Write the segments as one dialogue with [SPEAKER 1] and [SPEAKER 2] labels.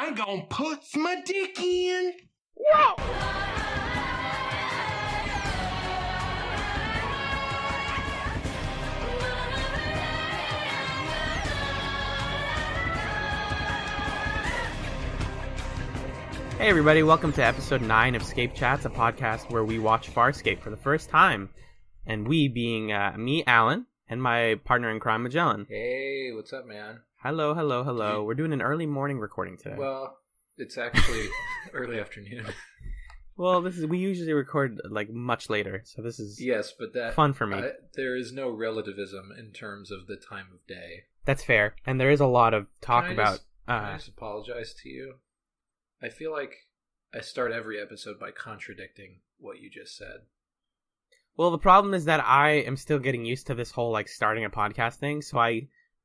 [SPEAKER 1] I'm gonna put my dick in.
[SPEAKER 2] Whoa!
[SPEAKER 3] Hey everybody, welcome to episode 9 of ScapeChatz, a podcast where we watch Farscape for the first time. And we being me, Alan, and my partner in crime, Magellan.
[SPEAKER 4] Hey, what's up, man?
[SPEAKER 3] Hello. We're doing an early morning recording today.
[SPEAKER 4] Well, it's actually early afternoon.
[SPEAKER 3] Well, we usually record like much later, so this is
[SPEAKER 4] yes, but that
[SPEAKER 3] fun for me.
[SPEAKER 4] There is no relativism in terms of the time of day.
[SPEAKER 3] That's fair, and there is a lot of talk about...
[SPEAKER 4] Can I just apologize to you? I feel like I start every episode by contradicting what you just said.
[SPEAKER 3] Well, the problem is that I am still getting used to this whole like starting a podcast thing, so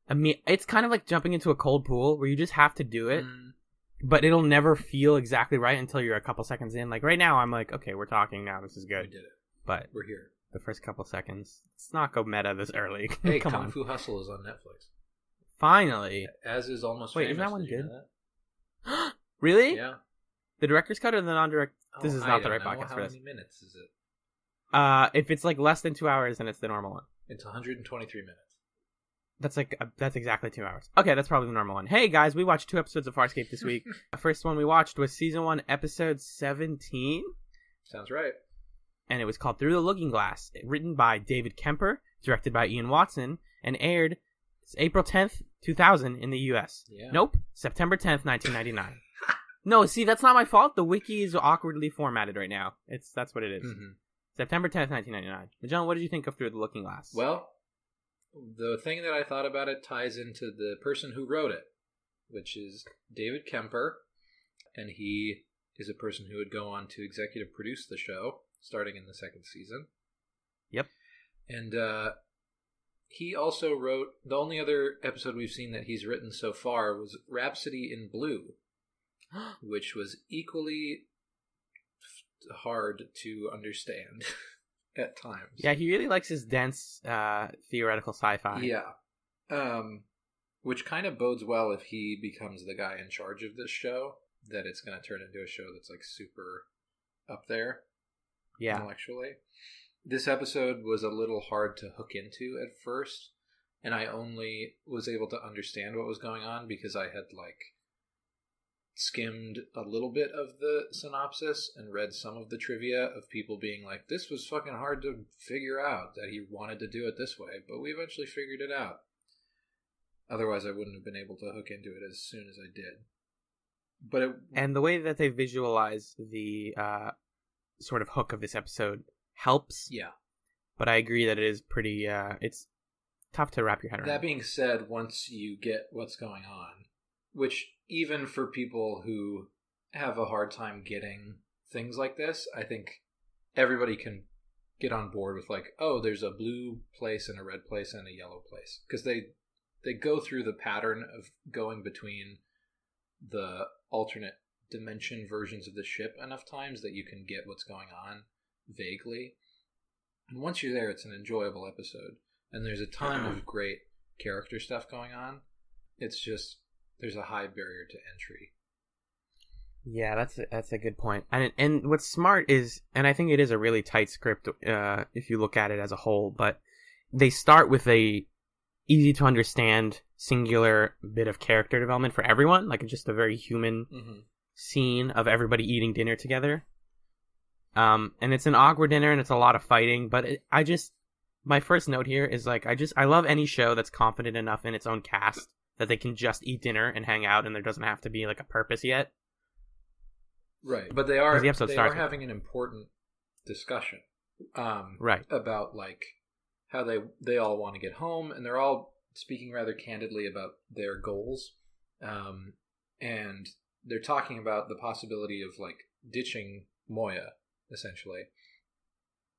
[SPEAKER 3] I mean, it's kind of like jumping into a cold pool where you just have to do it, but it'll never feel exactly right until you're a couple seconds in. Like right now, I'm like, okay, we're talking now, this is good.
[SPEAKER 4] We did it.
[SPEAKER 3] But
[SPEAKER 4] we're here.
[SPEAKER 3] The first couple seconds, let's not go meta this early.
[SPEAKER 4] Hey,
[SPEAKER 3] Come
[SPEAKER 4] Kung
[SPEAKER 3] on.
[SPEAKER 4] Fu Hustle is on Netflix.
[SPEAKER 3] Finally.
[SPEAKER 4] As is Almost
[SPEAKER 3] Wait,
[SPEAKER 4] Famous.
[SPEAKER 3] is that one
[SPEAKER 4] Did you
[SPEAKER 3] good?
[SPEAKER 4] know that?
[SPEAKER 3] Really?
[SPEAKER 4] Yeah.
[SPEAKER 3] The director's cut or the non-direct? This is not the right
[SPEAKER 4] podcast
[SPEAKER 3] podcast for this.
[SPEAKER 4] How many minutes is it?
[SPEAKER 3] If it's like less than 2 hours, then it's the normal one.
[SPEAKER 4] It's 123 minutes.
[SPEAKER 3] That's exactly 2 hours. Okay, that's probably the normal one. Hey guys, we watched 2 episodes of Farscape this week. The first one we watched was season 1, episode 17.
[SPEAKER 4] Sounds right.
[SPEAKER 3] And it was called Through the Looking Glass. Written by David Kemper, directed by Ian Watson, and aired April 10th, 2000 in the U.S.
[SPEAKER 4] Yeah.
[SPEAKER 3] Nope, September 10th, 1999. No, see, that's not my fault. The wiki is awkwardly formatted right now. That's what it is.
[SPEAKER 4] Mm-hmm.
[SPEAKER 3] September 10th, 1999. John, what did you think of Through the Looking Glass?
[SPEAKER 4] Well, the thing that I thought about it ties into the person who wrote it, which is David Kemper, and he is a person who would go on to executive produce the show, starting in the second season.
[SPEAKER 3] Yep.
[SPEAKER 4] And he also wrote, the only other episode we've seen that he's written so far was Rhapsody in Blue, which was equally hard to understand at times.
[SPEAKER 3] Yeah, he really likes his dense theoretical sci-fi.
[SPEAKER 4] Yeah. Which kind of bodes well if he becomes the guy in charge of this show, that it's going to turn into a show that's like super up there intellectually. This episode was a little hard to hook into at first, and I only was able to understand what was going on because I had like skimmed a little bit of the synopsis and read some of the trivia of people being like, this was fucking hard to figure out that he wanted to do it this way, but we eventually figured it out. Otherwise I wouldn't have been able to hook into it as soon as I did.
[SPEAKER 3] And the way that they visualize the sort of hook of this episode helps.
[SPEAKER 4] Yeah.
[SPEAKER 3] But I agree that it is pretty it's tough to wrap your head around.
[SPEAKER 4] That being said, once you get what's going on, which even for people who have a hard time getting things like this, I think everybody can get on board with like, oh, there's a blue place and a red place and a yellow place. Because they go through the pattern of going between the alternate dimension versions of the ship enough times that you can get what's going on vaguely. And once you're there, it's an enjoyable episode. And there's a ton of great character stuff going on. It's just, there's a high barrier to entry.
[SPEAKER 3] Yeah, that's a good point. And what's smart is, and I think it is a really tight script if you look at it as a whole, but they start with a easy to understand singular bit of character development for everyone, like just a very human scene of everybody eating dinner together. And it's an awkward dinner and it's a lot of fighting, but my first note here is like, I love any show that's confident enough in its own cast that they can just eat dinner and hang out and there doesn't have to be like a purpose yet.
[SPEAKER 4] Right. But they are
[SPEAKER 3] having
[SPEAKER 4] an important discussion.
[SPEAKER 3] Right.
[SPEAKER 4] About like how they all want to get home, and they're all speaking rather candidly about their goals. And they're talking about the possibility of like ditching Moya, essentially,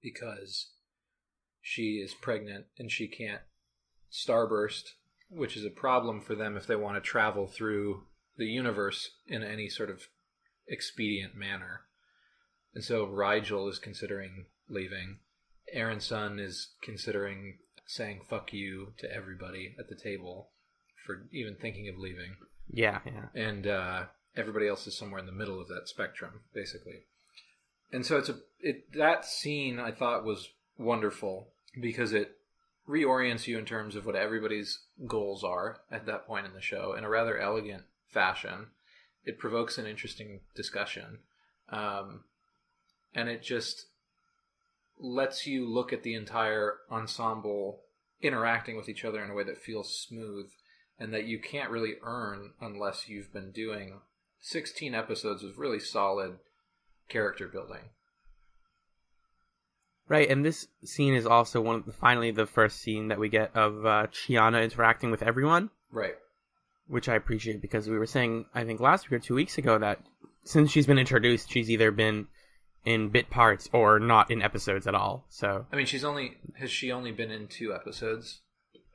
[SPEAKER 4] because she is pregnant and she can't starburst, which is a problem for them if they want to travel through the universe in any sort of expedient manner. And so Rigel is considering leaving. Aaron's son is considering saying fuck you to everybody at the table for even thinking of leaving.
[SPEAKER 3] Yeah.
[SPEAKER 4] everybody else is somewhere in the middle of that spectrum, basically. And so that scene I thought was wonderful because it reorients you in terms of what everybody's goals are at that point in the show in a rather elegant fashion. It provokes an interesting discussion. And it just lets you look at the entire ensemble interacting with each other in a way that feels smooth and that you can't really earn unless you've been doing 16 episodes of really solid character building.
[SPEAKER 3] Right, and this scene is also finally the first scene that we get of Chiana interacting with everyone.
[SPEAKER 4] Right.
[SPEAKER 3] Which I appreciate because we were saying, I think last week or 2 weeks ago, that since she's been introduced, she's either been in bit parts or not in episodes at all. So I mean,
[SPEAKER 4] has she only been in 2 episodes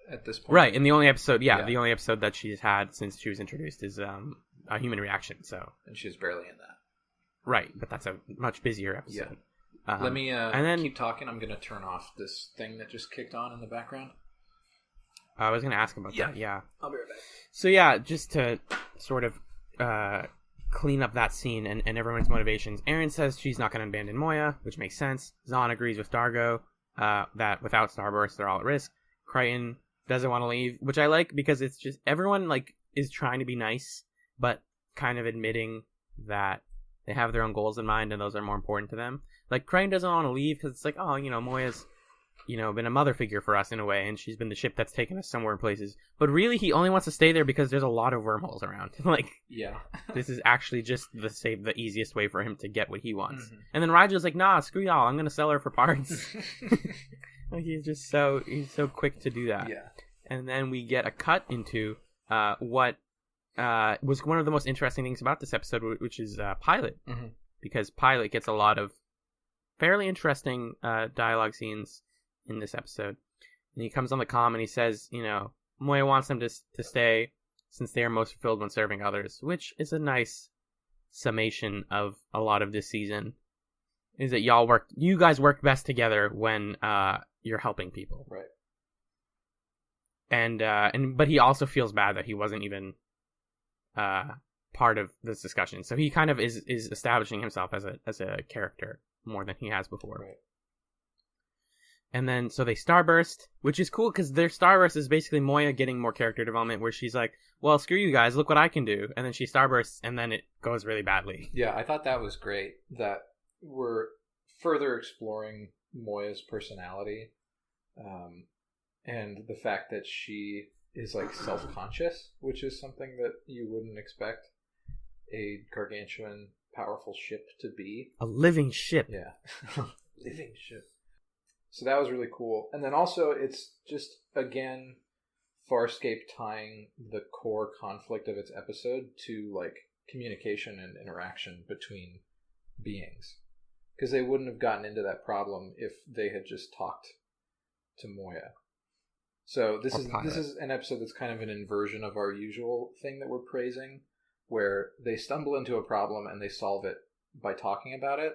[SPEAKER 4] at this point?
[SPEAKER 3] Right, and the only episode, the only episode that she's had since she was introduced is a Human Reaction. So,
[SPEAKER 4] and she's barely in that.
[SPEAKER 3] Right, but that's a much busier episode.
[SPEAKER 4] Yeah. Let me keep talking. I'm going to turn off this thing that just kicked on in the background.
[SPEAKER 3] I was going to ask about that. Yeah,
[SPEAKER 4] I'll be right back.
[SPEAKER 3] So yeah, just to sort of clean up that scene and everyone's motivations. Aaron says she's not going to abandon Moya, which makes sense. Zahn agrees with Dargo that without Starburst, they're all at risk. Crichton doesn't want to leave, which I like because it's just everyone is trying to be nice, but kind of admitting that they have their own goals in mind and those are more important to them. Like Crichton doesn't want to leave because it's like, oh, Moya's been a mother figure for us in a way, and she's been the ship that's taken us somewhere in places. But really, he only wants to stay there because there's a lot of wormholes around. This is actually just the easiest way for him to get what he wants. Mm-hmm. And then Rigel's like, nah, screw y'all, I'm gonna sell her for parts. He's so quick to do that. Yeah. And then we get a cut into what was one of the most interesting things about this episode, which is Pilot, mm-hmm. because Pilot gets a lot of fairly interesting dialogue scenes in this episode. And he comes on the comm and he says, Moya wants them to stay since they are most fulfilled when serving others, which is a nice summation of a lot of this season. Is that you guys work best together when you're helping people.
[SPEAKER 4] Right.
[SPEAKER 3] But he also feels bad that he wasn't even part of this discussion. So he kind of is establishing himself as a character more than he has before.
[SPEAKER 4] Right.
[SPEAKER 3] And then, so they starburst, which is cool because their starburst is basically Moya getting more character development where she's like, well, screw you guys, look what I can do. And then she starbursts and then it goes really badly.
[SPEAKER 4] Yeah, I thought that was great that we're further exploring Moya's personality and the fact that she is self-conscious, which is something that you wouldn't expect a gargantuan, powerful ship to be.
[SPEAKER 3] A living ship.
[SPEAKER 4] Yeah. Living ship. So that was really cool. And then also it's just, again, Farscape tying the core conflict of its episode to communication and interaction between beings. Because they wouldn't have gotten into that problem if they had just talked to Moya. So this is an episode that's kind of an inversion of our usual thing that we're praising, where they stumble into a problem and they solve it by talking about it.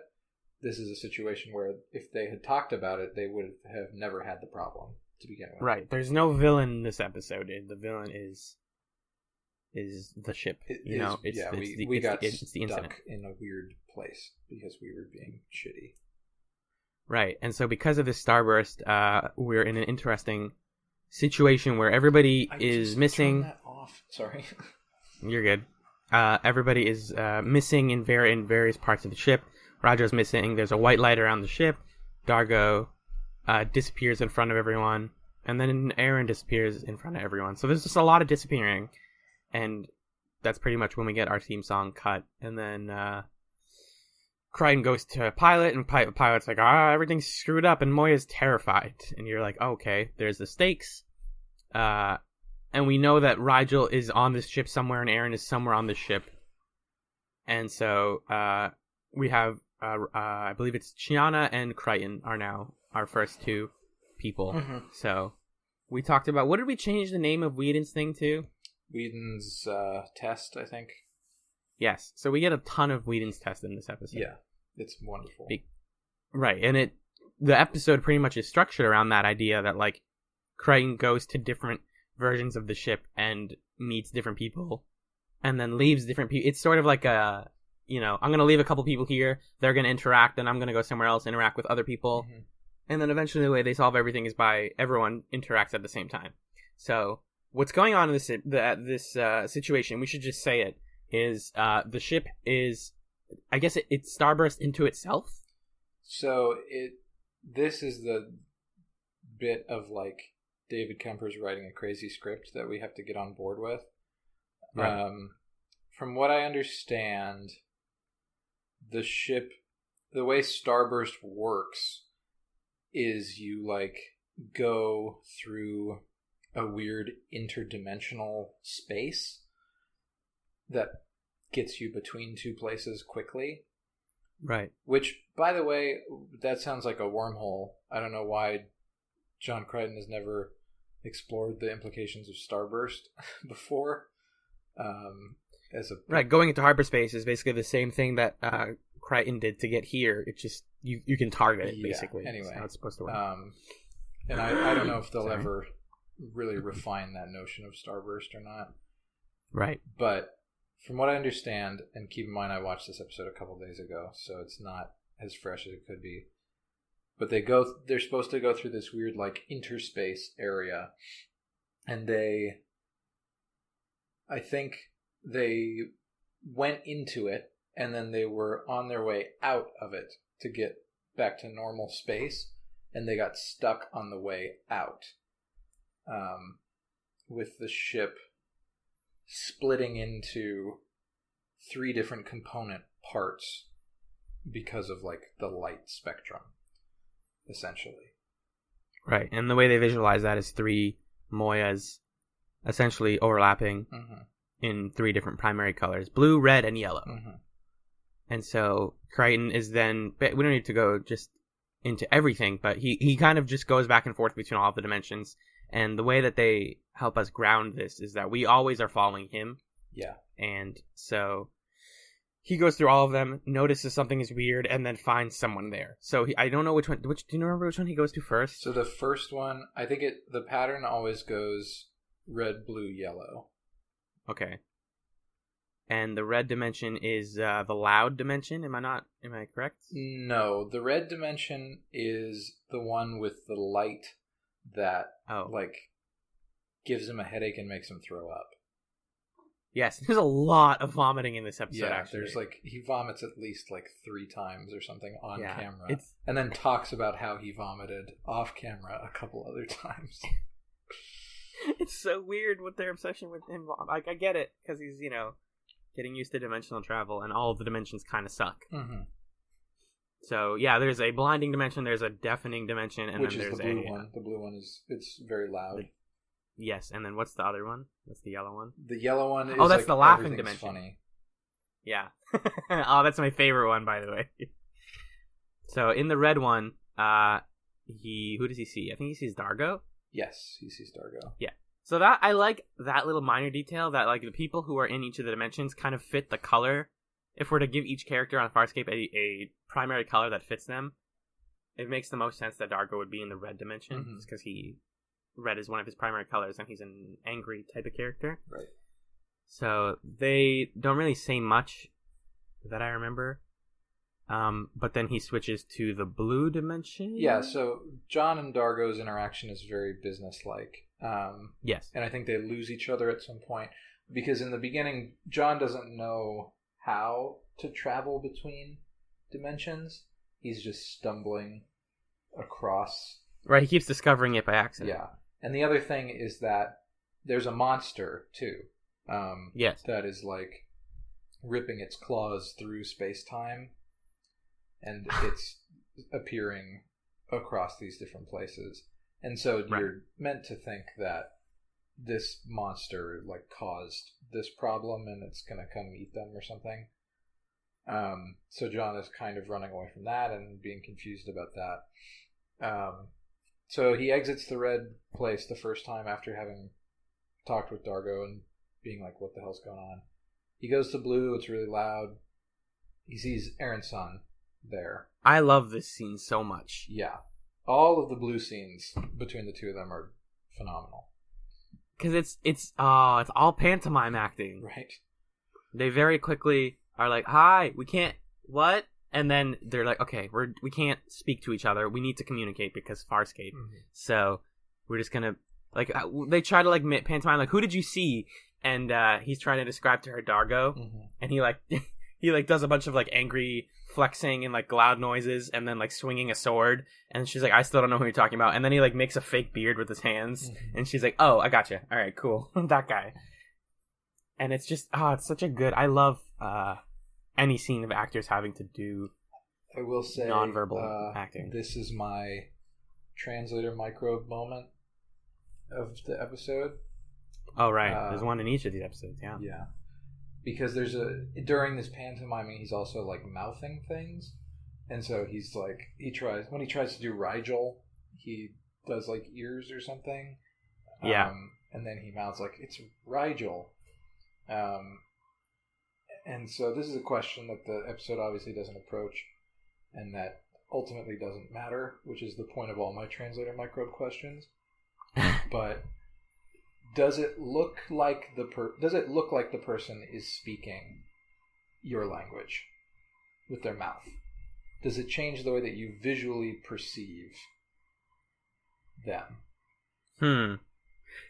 [SPEAKER 4] This is a situation where if they had talked about it, they would have never had the problem to begin with.
[SPEAKER 3] Right. There's no villain in this episode. The villain is the ship. We
[SPEAKER 4] got stuck in a weird place because we were being shitty.
[SPEAKER 3] Right. And so because of this starburst, we're in an interesting situation where everybody is missing.
[SPEAKER 4] Turn that off. Sorry.
[SPEAKER 3] You're good. Everybody is missing in various parts of the ship. Rajo's missing. There's a white light around the ship. Dargo disappears in front of everyone. And then Aaron disappears in front of everyone. So there's just a lot of disappearing. And that's pretty much when we get our theme song cut. And then Crichton goes to Pilot, and Pilot's like, everything's screwed up, and Moya's terrified. And you're like, okay, there's the stakes. And we know that Rigel is on this ship somewhere, and Aaron is somewhere on this ship. And so we have, I believe it's Chiana and Crichton are now our first 2 people. Mm-hmm. So we talked about, what did we change the name of Whedon's thing to?
[SPEAKER 4] Whedon's test, I think.
[SPEAKER 3] Yes. So we get a ton of Whedon's test in this episode.
[SPEAKER 4] Yeah. It's wonderful.
[SPEAKER 3] Right. And the episode pretty much is structured around that idea that Crichton goes to different versions of the ship and meets different people. and then leaves different people. It's sort of like a, I'm going to leave a couple people here. They're going to interact, and I'm going to go somewhere else, interact with other people. Mm-hmm. And then eventually the way they solve everything is by everyone interacts at the same time. So what's going on in this situation, we should just say it, is the ship is, I guess it's starburst into itself.
[SPEAKER 4] So this is the bit of like David Kemper's writing a crazy script that we have to get on board with. Right. From what I understand, the ship, the way starburst works is you like go through a weird interdimensional space that gets you between two places quickly.
[SPEAKER 3] Right.
[SPEAKER 4] Which, by the way, that sounds like a wormhole. I don't know why John Crichton has never explored the implications of starburst before.
[SPEAKER 3] Right, going into hyperspace is basically the same thing that Crichton did to get here. It's just you can target it basically.
[SPEAKER 4] Anyway,
[SPEAKER 3] that's how it's supposed to work.
[SPEAKER 4] And I don't know if they'll ever really refine that notion of starburst or not.
[SPEAKER 3] Right.
[SPEAKER 4] But from what I understand, and keep in mind I watched this episode a couple days ago, so it's not as fresh as it could be. But they're supposed to go through this weird like interspace area, and I think they went into it, and then they were on their way out of it to get back to normal space, and they got stuck on the way out, with the ship splitting into 3 different component parts because of like the light spectrum, essentially.
[SPEAKER 3] Right, and the way they visualize that is 3 Moyas essentially overlapping in 3 different primary colors: blue, red, and yellow. And so Crichton is then, we don't need to go just into everything, but he kind of just goes back and forth between all of the dimensions. And the way that they help us ground this is that we always are following him.
[SPEAKER 4] Yeah.
[SPEAKER 3] And so he goes through all of them, notices something is weird, and then finds someone there. So I don't know which one. Do you remember which one he goes to first?
[SPEAKER 4] So the first one, I think the pattern always goes red, blue, yellow.
[SPEAKER 3] Okay. And the red dimension is the loud dimension. Am I correct?
[SPEAKER 4] No, the red dimension is the one with the light that like gives him a headache and makes him throw up.
[SPEAKER 3] Yes, there's a lot of vomiting in this episode.
[SPEAKER 4] Yeah,
[SPEAKER 3] actually.
[SPEAKER 4] There's like he vomits at least like 3 times or something on camera, and then talks about how he vomited off camera a couple other times.
[SPEAKER 3] It's so weird with their obsession with him. Like I get it because he's getting used to dimensional travel, and all of the dimensions kind of suck. So yeah, there's a blinding dimension, there's a deafening dimension, and then there's
[SPEAKER 4] the blue one. The blue one it's very loud.
[SPEAKER 3] Yes, and then what's the other one? What's the yellow one?
[SPEAKER 4] The yellow one is
[SPEAKER 3] that's
[SPEAKER 4] like,
[SPEAKER 3] the laughing dimension.
[SPEAKER 4] Funny.
[SPEAKER 3] Yeah. Oh, that's my favorite one, by the way. So in the red one, who does he see? I think he sees Dargo.
[SPEAKER 4] Yes, he sees Dargo.
[SPEAKER 3] Yeah. So that I like that little minor detail that like the people who are in each of the dimensions kind of fit the color. If we're to give each character on Farscape a primary color that fits them, it makes the most sense that Dargo would be in the red dimension, because red is one of his primary colors, and he's an angry type of character.
[SPEAKER 4] Right.
[SPEAKER 3] So they don't really say much that I remember. But then he switches to the blue dimension.
[SPEAKER 4] Yeah, so John and Dargo's interaction is very businesslike.
[SPEAKER 3] Yes.
[SPEAKER 4] And I think they lose each other at some point, because in the beginning, John doesn't know how to travel between dimensions. He's just stumbling across.
[SPEAKER 3] Right, he keeps discovering it by accident.
[SPEAKER 4] Yeah. And the other thing is that there's a monster, too.
[SPEAKER 3] Yes.
[SPEAKER 4] That is, like, ripping its claws through space-time. And it's appearing across these different places. And so you're meant to think that this monster, like, caused this problem and it's going to come eat them or something. So John is kind of running away from that and being confused about that. So he exits the red place the first time after having talked with Dargo and being like, what the hell's going on? He goes to blue, it's really loud. He sees Aaron's son there.
[SPEAKER 3] I love this scene so much.
[SPEAKER 4] Yeah. All of the blue scenes between the two of them are phenomenal.
[SPEAKER 3] Because it's all pantomime acting.
[SPEAKER 4] Right.
[SPEAKER 3] They very quickly are like, "Hi, we can't what?" And then they're like, "Okay, we can't speak to each other. We need to communicate because Farscape. Mm-hmm. So we're just gonna like." They try to like pantomime like, "Who did you see?" And he's trying to describe to her Dargo, mm-hmm. and he like does a bunch of like angry flexing and like loud noises, and then like swinging a sword. And she's like, "I still don't know who you're talking about." And then he like makes a fake beard with his hands, mm-hmm. and she's like, "Oh, I gotcha. All right, cool." That guy. And it's just it's such a good. I love any scene of actors having to do.
[SPEAKER 4] I will say
[SPEAKER 3] nonverbal acting.
[SPEAKER 4] This is my translator microbe moment of the episode.
[SPEAKER 3] Oh right, there's one in each of these episodes. Yeah.
[SPEAKER 4] Yeah. Because during this pantomiming, he's also like mouthing things, and so he's like when he tries to do Rigel, he does like ears or something.
[SPEAKER 3] Yeah.
[SPEAKER 4] And then he mouths like it's Rigel. And so this is a question that the episode obviously doesn't approach, and that ultimately doesn't matter, which is the point of all my translator microbe questions. But does it look like the person is speaking your language with their mouth? Does it change the way that you visually perceive them?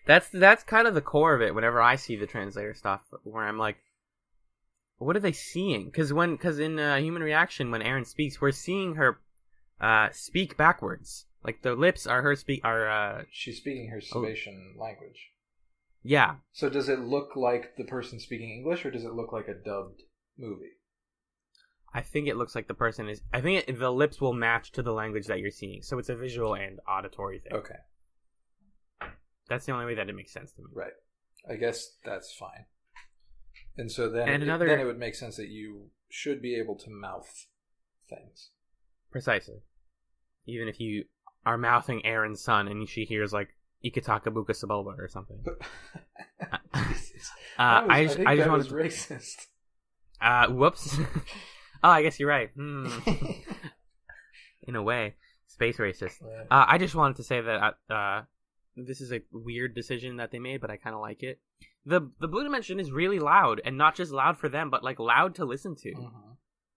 [SPEAKER 3] That's kind of the core of it. Whenever I see the translator stuff, where I'm like, what are they seeing? Because in Human Reaction, when Aaron speaks, we're seeing her speak backwards. Like the lips are her
[SPEAKER 4] she's speaking her Savation language.
[SPEAKER 3] Yeah.
[SPEAKER 4] So does it look like the person speaking English, or does it look like a dubbed movie?
[SPEAKER 3] I think it looks like the person is. I think the lips will match to the language that you're seeing, so it's a visual and auditory thing.
[SPEAKER 4] Okay.
[SPEAKER 3] That's the only way that it makes sense to me.
[SPEAKER 4] Right. I guess that's fine. And so then it would make sense that you should be able to mouth things.
[SPEAKER 3] Precisely. Even if you are mouthing Aaron's son and she hears like Ikataka Buka Saboba or something.
[SPEAKER 4] I just wanted racist.
[SPEAKER 3] Whoops. Oh, I guess you're right. In a way, space racist. I just wanted to say that this is a weird decision that they made, but I kind of like it. The Blue Dimension is really loud, and not just loud for them, but like loud to listen to. Mm-hmm.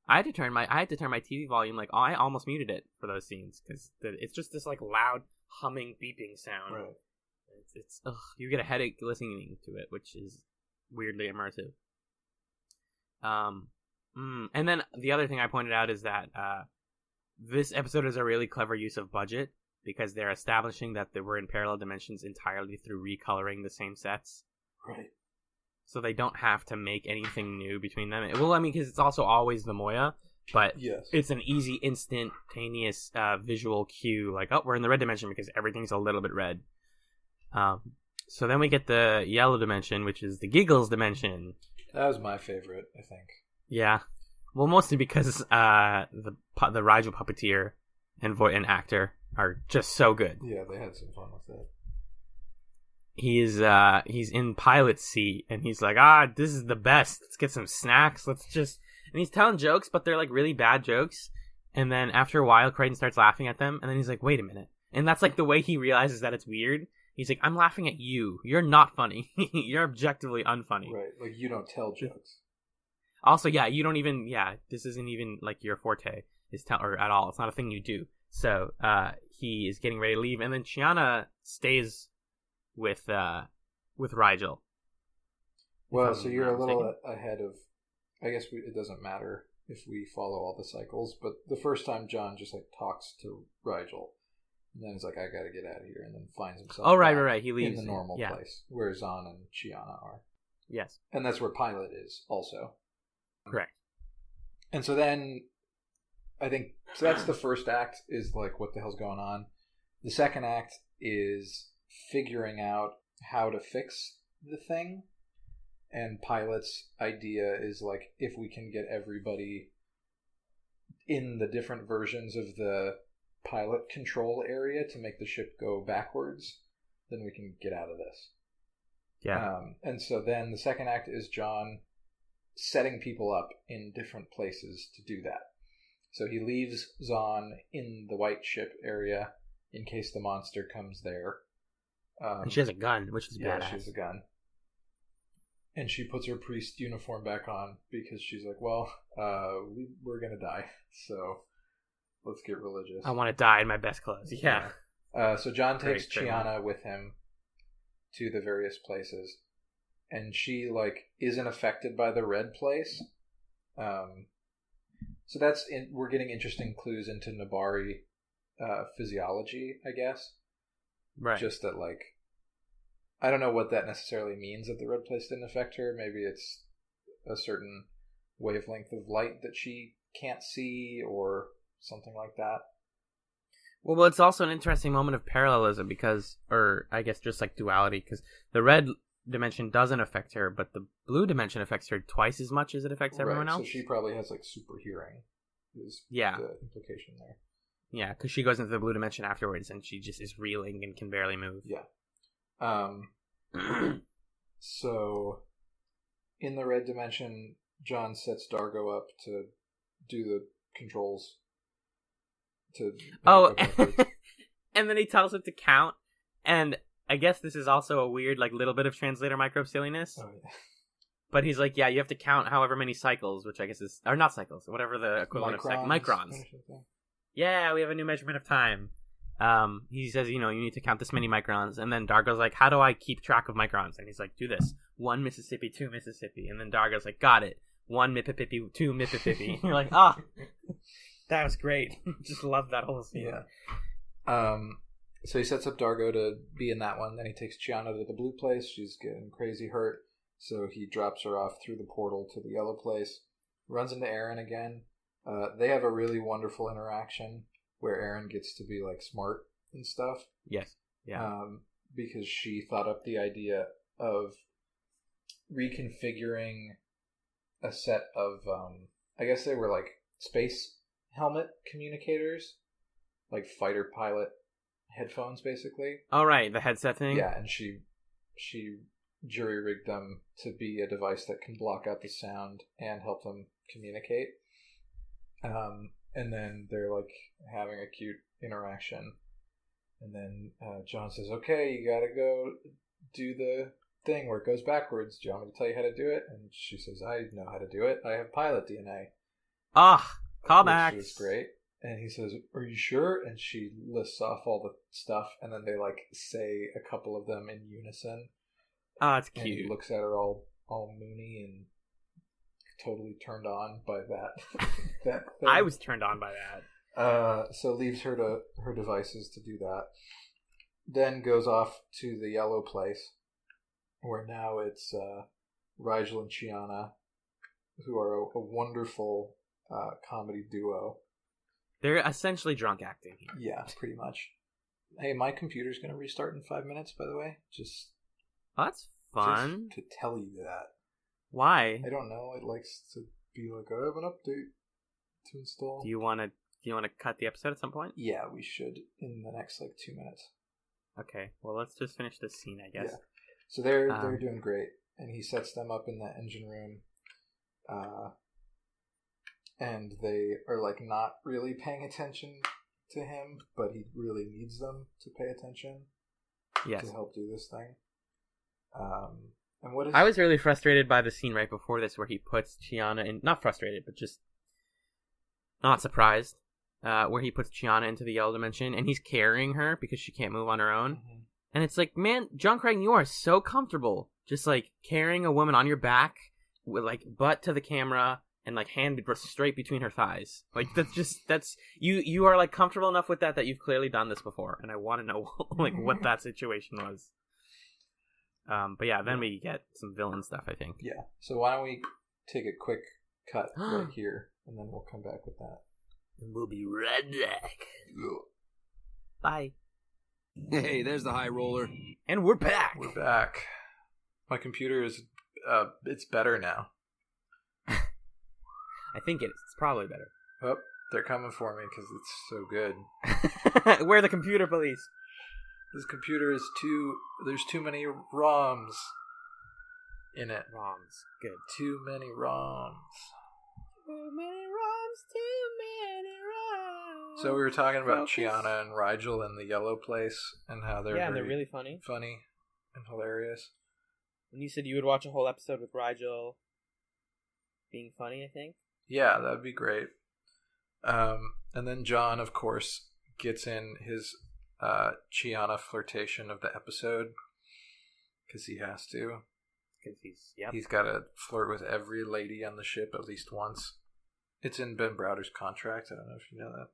[SPEAKER 3] I had to turn my TV volume, like I almost muted it for those scenes because it's just this like loud humming beeping sound.
[SPEAKER 4] Right.
[SPEAKER 3] It's you get a headache listening to it, which is weirdly immersive. And then the other thing I pointed out is that this episode is a really clever use of budget because they're establishing that they were in parallel dimensions entirely through recoloring the same sets.
[SPEAKER 4] Right.
[SPEAKER 3] So they don't have to make anything new between them. Well, I mean, because it's also always the Moya, but
[SPEAKER 4] yes.
[SPEAKER 3] It's an easy, instantaneous visual cue, like, oh, we're in the red dimension because everything's a little bit red. So then we get the yellow dimension, which is the Giggles dimension.
[SPEAKER 4] That was my favorite, I think.
[SPEAKER 3] Yeah. Well, mostly because the Rigel puppeteer and actor are just so good.
[SPEAKER 4] Yeah, they had some fun with that.
[SPEAKER 3] He's in pilot's seat and he's like, this is the best. Let's get some snacks. And he's telling jokes, but they're like really bad jokes. And then after a while, Crichton starts laughing at them, and then he's like, wait a minute. And that's like the way he realizes that it's weird. He's like, I'm laughing at you. You're not funny. You're objectively unfunny.
[SPEAKER 4] Right, like you don't tell jokes.
[SPEAKER 3] Also, yeah, you don't even, this isn't even like your forte or at all. It's not a thing you do. So he is getting ready to leave, and then Chiana stays with Rigel.
[SPEAKER 4] Well, so you're a little ahead of, I guess it doesn't matter if we follow all the cycles, but the first time John just like talks to Rigel, and then he's like, I gotta get out of here, and then finds himself
[SPEAKER 3] right. He leaves
[SPEAKER 4] in the normal place where Zahn and Chiana are.
[SPEAKER 3] Yes.
[SPEAKER 4] And that's where Pilot is also.
[SPEAKER 3] Correct.
[SPEAKER 4] And so then I think so that's the first act, is like what the hell's going on. The second act is figuring out how to fix the thing, and Pilot's idea is like, if we can get everybody in the different versions of the pilot control area to make the ship go backwards, then we can get out of this.
[SPEAKER 3] Yeah.
[SPEAKER 4] And so then the second act is John setting people up in different places to do that. So he leaves Zahn in the white ship area in case the monster comes there.
[SPEAKER 3] And she has a gun, which is badass.
[SPEAKER 4] Yeah, she has a gun. And she puts her priest uniform back on because she's like, well, we're going to die. So let's get religious.
[SPEAKER 3] I want to die in my best clothes. Yeah.
[SPEAKER 4] So John takes Chiana with him to the various places. And she, isn't affected by the red place. So we're getting interesting clues into Nabari physiology, I guess.
[SPEAKER 3] Right.
[SPEAKER 4] Just that, I don't know what that necessarily means that the red place didn't affect her. Maybe it's a certain wavelength of light that she can't see or something like that.
[SPEAKER 3] Well, it's also an interesting moment of parallelism or I guess just duality, because the red dimension doesn't affect her, but the blue dimension affects her twice as much as it affects everyone else.
[SPEAKER 4] So she probably has super hearing. Is the implication there.
[SPEAKER 3] Yeah, because she goes into the blue dimension afterwards, and she just is reeling and can barely move.
[SPEAKER 4] Yeah. So, in the red dimension, John sets Dargo up to do the controls.
[SPEAKER 3] And then he tells it to count, and I guess this is also a weird, little bit of translator microbe silliness. Oh, yeah. But he's like, yeah, you have to count however many cycles, which I guess is... Or not cycles, whatever the equivalent microns. Yeah, we have a new measurement of time. He says, you need to count this many microns. And then Dargo's like, how do I keep track of microns? And he's like, do this. 1 Mississippi, 2 Mississippi. And then Dargo's like, got it. 1 Mississippi, 2 Mississippi. You're like, that was great. Just love that whole scene.
[SPEAKER 4] Yeah. So he sets up Dargo to be in that one. Then he takes Chiana to the blue place. She's getting crazy hurt. So he drops her off through the portal to the yellow place. Runs into Aaron again. They have a really wonderful interaction where Aaron gets to be smart and stuff.
[SPEAKER 3] Yes. Yeah.
[SPEAKER 4] Because she thought up the idea of reconfiguring a set of, I guess they were space helmet communicators, fighter pilot headphones, basically.
[SPEAKER 3] Oh, right, the headset thing.
[SPEAKER 4] Yeah, and she jury rigged them to be a device that can block out the sound and help them communicate. And then they're having a cute interaction, and then John says, "Okay, you gotta go do the thing where it goes backwards. Do you want me to tell you how to do it?" And she says, "I know how to do it. I have pilot DNA."
[SPEAKER 3] Callback.
[SPEAKER 4] Which is great. And he says, "Are you sure?" And she lists off all the stuff, and then they say a couple of them in unison.
[SPEAKER 3] Oh, it's cute.
[SPEAKER 4] And he looks at her all moony and totally turned on by that. That thing.
[SPEAKER 3] I was turned on by that.
[SPEAKER 4] So leaves her to her devices to do that. Then goes off to the yellow place, where now it's Rigel and Chiana, who are a wonderful comedy duo.
[SPEAKER 3] They're essentially drunk acting here.
[SPEAKER 4] Yeah, pretty much. Hey, my computer's going to restart in 5 minutes, by the way.
[SPEAKER 3] That's fun.
[SPEAKER 4] Just to tell you that.
[SPEAKER 3] Why?
[SPEAKER 4] I don't know. It likes to be I have an update to install.
[SPEAKER 3] Do you want to cut the episode at some point?
[SPEAKER 4] Yeah, we should in the next 2 minutes.
[SPEAKER 3] Okay. Well, let's just finish this scene, I guess.
[SPEAKER 4] Yeah. So they're doing great, and he sets them up in the engine room. And they are not really paying attention to him, but he really needs them to pay attention.
[SPEAKER 3] Yes.
[SPEAKER 4] To help do this thing. And what is...
[SPEAKER 3] I was really frustrated by the scene right before this where he puts Chiana in... Not frustrated, but just not surprised. Where he puts Chiana into the yellow dimension, and he's carrying her because she can't move on her own. Mm-hmm. And it's man, John Craig, you are so comfortable. Just carrying a woman on your back with butt to the camera and hand straight between her thighs. That's you are comfortable enough with that you've clearly done this before, and I want to know what that situation was. But yeah, then we get some villain stuff, I think.
[SPEAKER 4] Yeah. So why don't we take a quick cut right here, and then we'll come back with that.
[SPEAKER 3] And we'll be right back. Bye.
[SPEAKER 2] Hey, there's the high roller.
[SPEAKER 3] And we're back.
[SPEAKER 4] We're back. My computer is, it's better now.
[SPEAKER 3] I think it is. It's probably better.
[SPEAKER 4] Oh, they're coming for me because it's so good.
[SPEAKER 3] We're the computer police.
[SPEAKER 4] This computer is there's too many ROMs in it.
[SPEAKER 3] ROMs. Good.
[SPEAKER 4] Too many ROMs.
[SPEAKER 3] Too many ROMs, too many ROMs.
[SPEAKER 4] So we were talking about Chiana and Rigel in the yellow place and how they're
[SPEAKER 3] they're really funny.
[SPEAKER 4] Funny and hilarious.
[SPEAKER 3] And you said you would watch a whole episode with Rigel being funny, I think?
[SPEAKER 4] Yeah, that'd be great. And then John, of course, gets in his Chiana flirtation of the episode because he has to.
[SPEAKER 3] Because
[SPEAKER 4] he's got to flirt with every lady on the ship at least once. It's in Ben Browder's contract. I don't know if you know that.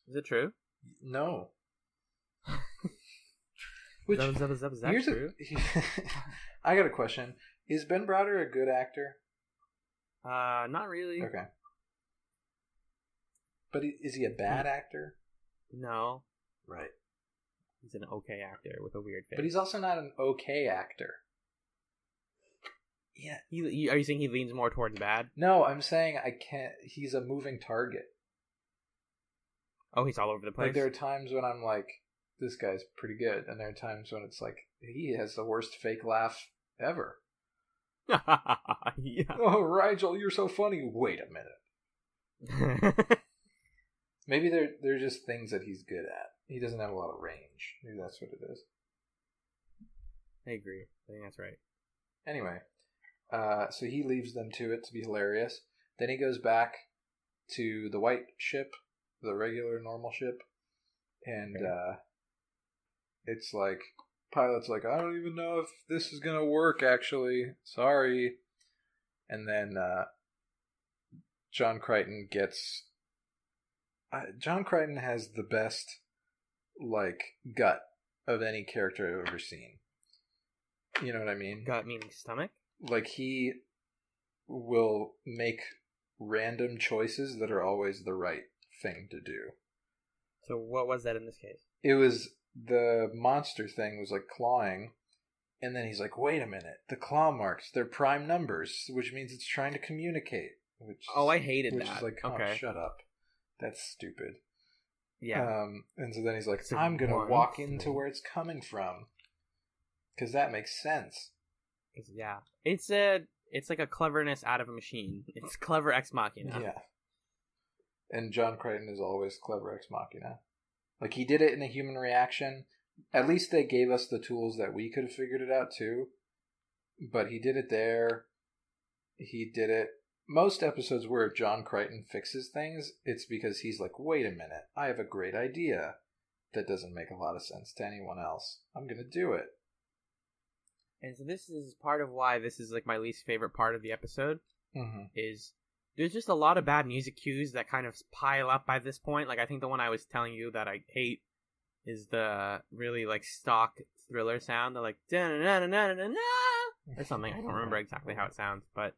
[SPEAKER 3] Is it true?
[SPEAKER 4] No.
[SPEAKER 3] Is that true?
[SPEAKER 4] I got a question. Is Ben Browder a good actor?
[SPEAKER 3] Not really.
[SPEAKER 4] Okay. But is he a bad actor?
[SPEAKER 3] No.
[SPEAKER 4] Right.
[SPEAKER 3] He's an okay actor with a weird face.
[SPEAKER 4] But he's also not an okay actor. Yeah.
[SPEAKER 3] Are you saying he leans more towards bad?
[SPEAKER 4] No, I'm saying he's a moving target.
[SPEAKER 3] Oh, he's all over the place?
[SPEAKER 4] Like, there are times when I'm like, this guy's pretty good. And there are times when it's like, he has the worst fake laugh ever.
[SPEAKER 3] Yeah.
[SPEAKER 4] Oh, Rigel, you're so funny. Wait a minute. Maybe they're just things that he's good at. He doesn't have a lot of range. Maybe that's what it is.
[SPEAKER 3] I agree. I think that's right.
[SPEAKER 4] Anyway, so he leaves them to it to be hilarious. Then he goes back to the white ship, the regular normal ship, and it's like, pilot's like, I don't even know if this is going to work, actually. Sorry. And then John Crichton gets... John Crichton has the best, gut of any character I've ever seen. You know what I mean?
[SPEAKER 3] Gut meaning stomach?
[SPEAKER 4] Like, he will make random choices that are always the right thing to do.
[SPEAKER 3] So what was that in this case?
[SPEAKER 4] It was... The monster thing was clawing, and then he's like, wait a minute, the claw marks, they're prime numbers, which means it's trying to communicate.
[SPEAKER 3] I hated that.
[SPEAKER 4] Which is like, oh,
[SPEAKER 3] okay.
[SPEAKER 4] Shut up. That's stupid.
[SPEAKER 3] Yeah.
[SPEAKER 4] And so then he's like, I'm going to walk into where it's coming from. Because that makes sense.
[SPEAKER 3] Yeah. It's like a cleverness out of a machine. It's clever ex machina.
[SPEAKER 4] Yeah. And John Crichton is always clever ex machina. Like, he did it in a human reaction. At least they gave us the tools that we could have figured it out, too. But he did it there. He did it... Most episodes where John Crichton fixes things, it's because he's like, wait a minute, I have a great idea that doesn't make a lot of sense to anyone else. I'm going to do it.
[SPEAKER 3] And so this is part of why this is, my least favorite part of the episode.
[SPEAKER 4] Mm-hmm.
[SPEAKER 3] Is... There's just a lot of bad music cues that kind of pile up by this point. I think the one I was telling you that I hate is the really, stock thriller sound. They're da-na-na-na-na-na-na, or something. I don't remember exactly how it sounds, but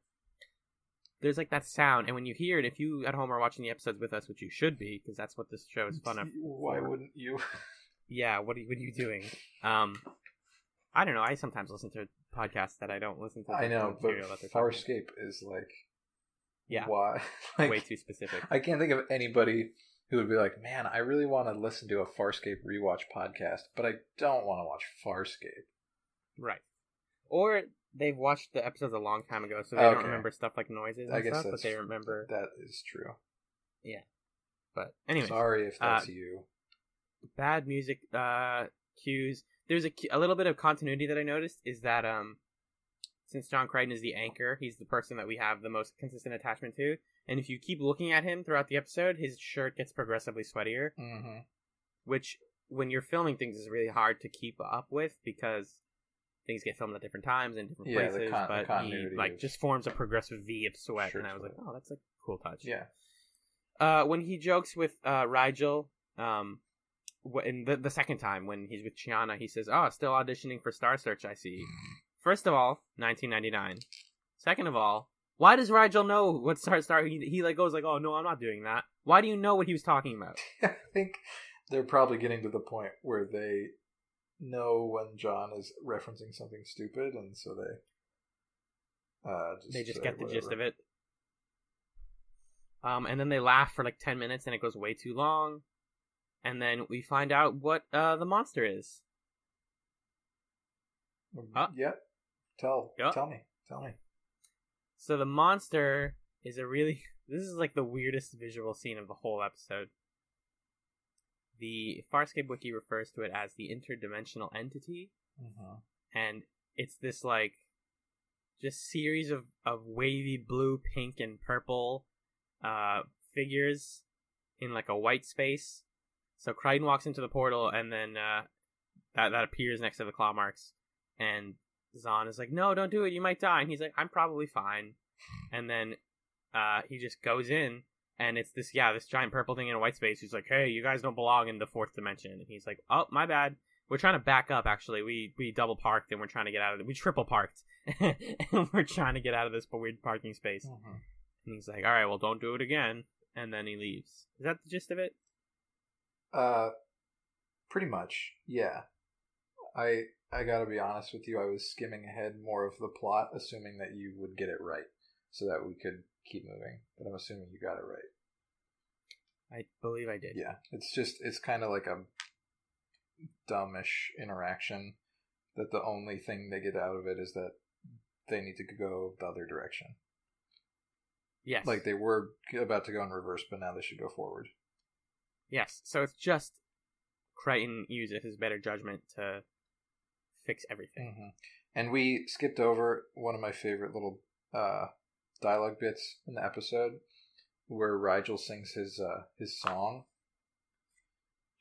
[SPEAKER 3] there's, that sound. And when you hear it, if you at home are watching the episodes with us, which you should be, because that's what this show is fun of.
[SPEAKER 4] Why wouldn't you?
[SPEAKER 3] Yeah, what are you doing? I don't know. I sometimes listen to podcasts that I don't listen to.
[SPEAKER 4] I know, but Farscape is,
[SPEAKER 3] yeah.
[SPEAKER 4] Why?
[SPEAKER 3] Way too specific.
[SPEAKER 4] I can't think of anybody who would be like, man, I really want to listen to a Farscape rewatch podcast, but I don't want to watch Farscape.
[SPEAKER 3] Right. Or they've watched the episodes a long time ago, so they don't remember stuff like noises and stuff, but they remember...
[SPEAKER 4] That is true.
[SPEAKER 3] Yeah. But anyway.
[SPEAKER 4] Sorry if that's you.
[SPEAKER 3] Bad music cues. There's a little bit of continuity that I noticed, is that... Since John Crichton is the anchor, he's the person that we have the most consistent attachment to. And if you keep looking at him throughout the episode, his shirt gets progressively sweatier.
[SPEAKER 4] Mm-hmm.
[SPEAKER 3] Which, when you're filming things, is really hard to keep up with because things get filmed at different times and different places. But he just forms a progressive V of sweat. And I was like, oh, that's a cool touch.
[SPEAKER 4] Yeah.
[SPEAKER 3] When he jokes with Rigel, in the second time when he's with Chiana, he says, oh, still auditioning for Star Search, I see. First of all, 1999. Second of all, why does Rigel know what Star? He goes oh no, I'm not doing that. Why do you know what he was talking about?
[SPEAKER 4] I think they're probably getting to the point where they know when John is referencing something stupid, and so they
[SPEAKER 3] just get the gist of it. And then they laugh for 10 minutes, and it goes way too long. And then we find out what the monster is.
[SPEAKER 4] Yep. Tell me.
[SPEAKER 3] So the monster is this is the weirdest visual scene of the whole episode. The Farscape wiki refers to it as the interdimensional entity.
[SPEAKER 4] Mm-hmm.
[SPEAKER 3] And it's this just series of wavy blue, pink, and purple figures in like a white space. So Crichton walks into the portal, and then that appears next to the claw marks, and Zahn is like, "No, don't do it. You might die." And he's like, "I'm probably fine." And then he just goes in, and it's this giant purple thing in a white space. He's like, "Hey, you guys don't belong in the fourth dimension." And he's like, "Oh, my bad. We're trying to back up, actually. We double parked, and we're trying to get out of it. We triple parked, and we're trying to get out of this weird parking space." Mm-hmm. And he's like, "All right, well, don't do it again." And then he leaves. Is that the gist of it?
[SPEAKER 4] Pretty much, yeah. I gotta be honest with you, I was skimming ahead more of the plot, assuming that you would get it right, so that we could keep moving. But I'm assuming you got it right.
[SPEAKER 3] I believe I did.
[SPEAKER 4] Yeah, it's kind of like a dumbish interaction that the only thing they get out of it is that they need to go the other direction.
[SPEAKER 3] Yes.
[SPEAKER 4] Like they were about to go in reverse, but now they should go forward.
[SPEAKER 3] Yes, so it's just Crichton uses his better judgment to fix everything.
[SPEAKER 4] Mm-hmm. And we skipped over one of my favorite little dialogue bits in the episode where Rigel sings his song.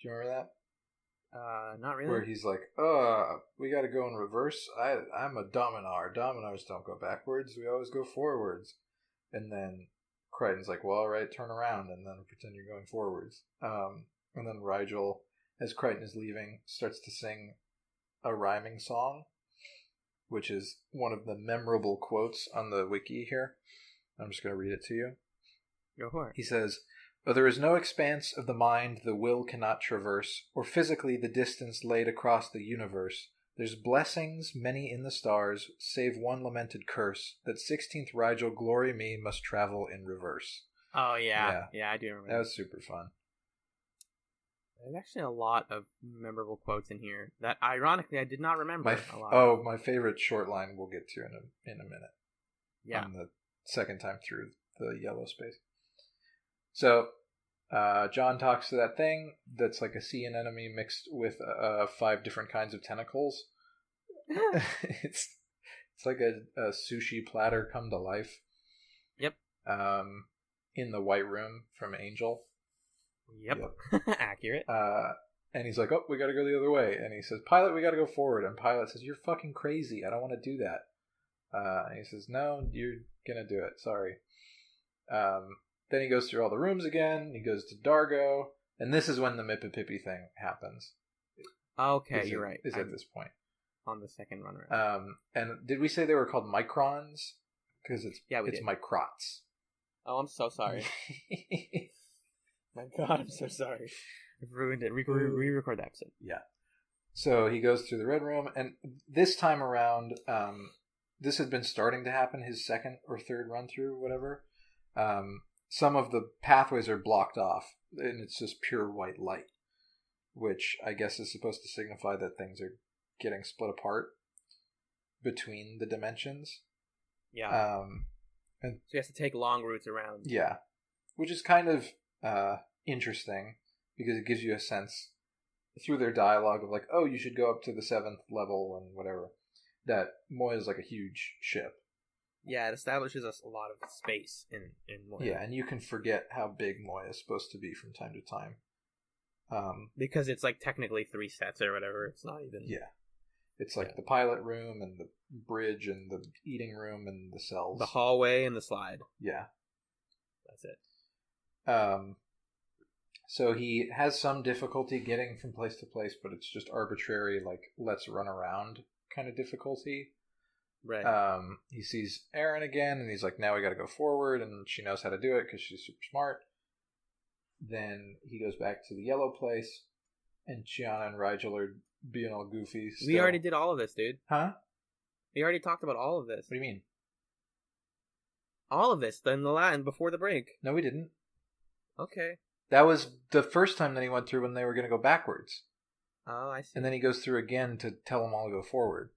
[SPEAKER 4] Do you remember that?
[SPEAKER 3] Not really.
[SPEAKER 4] Where he's like, we gotta go in reverse. I'm a Dominar. Dominars don't go backwards. We always go forwards. And then Crichton's like, well, all right, turn around, and then pretend you're going forwards. And then Rigel, as Crichton is leaving, starts to sing a rhyming song, which is one of the memorable quotes on the wiki here. I'm just going to read it to you.
[SPEAKER 3] Go for it.
[SPEAKER 4] He says, "Oh, there is no expanse of the mind the will cannot traverse, or physically the distance laid across the universe. There's blessings many in the stars, save one lamented curse, that 16th Rigel glory me must travel in reverse."
[SPEAKER 3] Oh, yeah. Yeah, I do remember
[SPEAKER 4] that. Was super fun.
[SPEAKER 3] There's actually a lot of memorable quotes in here that, ironically, I did not remember a lot.
[SPEAKER 4] Oh, my favorite short line we'll get to in a minute.
[SPEAKER 3] Yeah.
[SPEAKER 4] On the second time through the yellow space. So, John talks to that thing that's like a sea anemone mixed with 5 different kinds of tentacles. It's like a sushi platter come to life.
[SPEAKER 3] Yep.
[SPEAKER 4] In the White Room from Angel.
[SPEAKER 3] Yep. Accurate.
[SPEAKER 4] And he's like, "Oh, we gotta go the other way." And he says, "Pilot, we gotta go forward." And Pilot says, "You're fucking crazy. I don't want to do that." And he says, "No, you're gonna do it. Sorry." Then he goes through all the rooms again. He goes to Dargo. And this is when the Mippipippy thing happens.
[SPEAKER 3] Okay, you're right.
[SPEAKER 4] Is at this point.
[SPEAKER 3] On the second run around.
[SPEAKER 4] And did we say they were called microns? Because it's microts.
[SPEAKER 3] Oh, I'm so sorry. My God, I'm so sorry. I've ruined it. Re-record the episode.
[SPEAKER 4] Yeah. So he goes through the red room, and this time around, this had been starting to happen, his second or third run through, whatever. Some of the pathways are blocked off, and it's just pure white light, which I guess is supposed to signify that things are getting split apart between the dimensions.
[SPEAKER 3] Yeah. And so he has to take long routes around.
[SPEAKER 4] Yeah. Which is kind of interesting, because it gives you a sense through their dialogue of like, oh, you should go up to the 7th level and whatever, that Moya is like a huge ship.
[SPEAKER 3] Yeah, it establishes us a lot of space in Moya.
[SPEAKER 4] Yeah, and you can forget how big Moya is supposed to be from time to time.
[SPEAKER 3] Because it's like technically 3 sets or whatever. It's not even...
[SPEAKER 4] Yeah. It's like the pilot room and the bridge and the eating room and the cells.
[SPEAKER 3] The hallway and the slide.
[SPEAKER 4] Yeah.
[SPEAKER 3] That's it.
[SPEAKER 4] So he has some difficulty getting from place to place, but it's just arbitrary, like, let's run around kind of difficulty.
[SPEAKER 3] Right.
[SPEAKER 4] He sees Aaron again, and he's like, now we gotta go forward, and she knows how to do it because she's super smart. Then he goes back to the yellow place, and Chiana and Rigel are being all goofy still.
[SPEAKER 3] We already did all of this, dude.
[SPEAKER 4] Huh?
[SPEAKER 3] We already talked about all of this.
[SPEAKER 4] What do you mean?
[SPEAKER 3] All of this, then the line before the break.
[SPEAKER 4] No, we didn't.
[SPEAKER 3] Okay.
[SPEAKER 4] That was the first time that he went through when they were going to go backwards.
[SPEAKER 3] Oh, I see.
[SPEAKER 4] And then he goes through again to tell them all to go forward.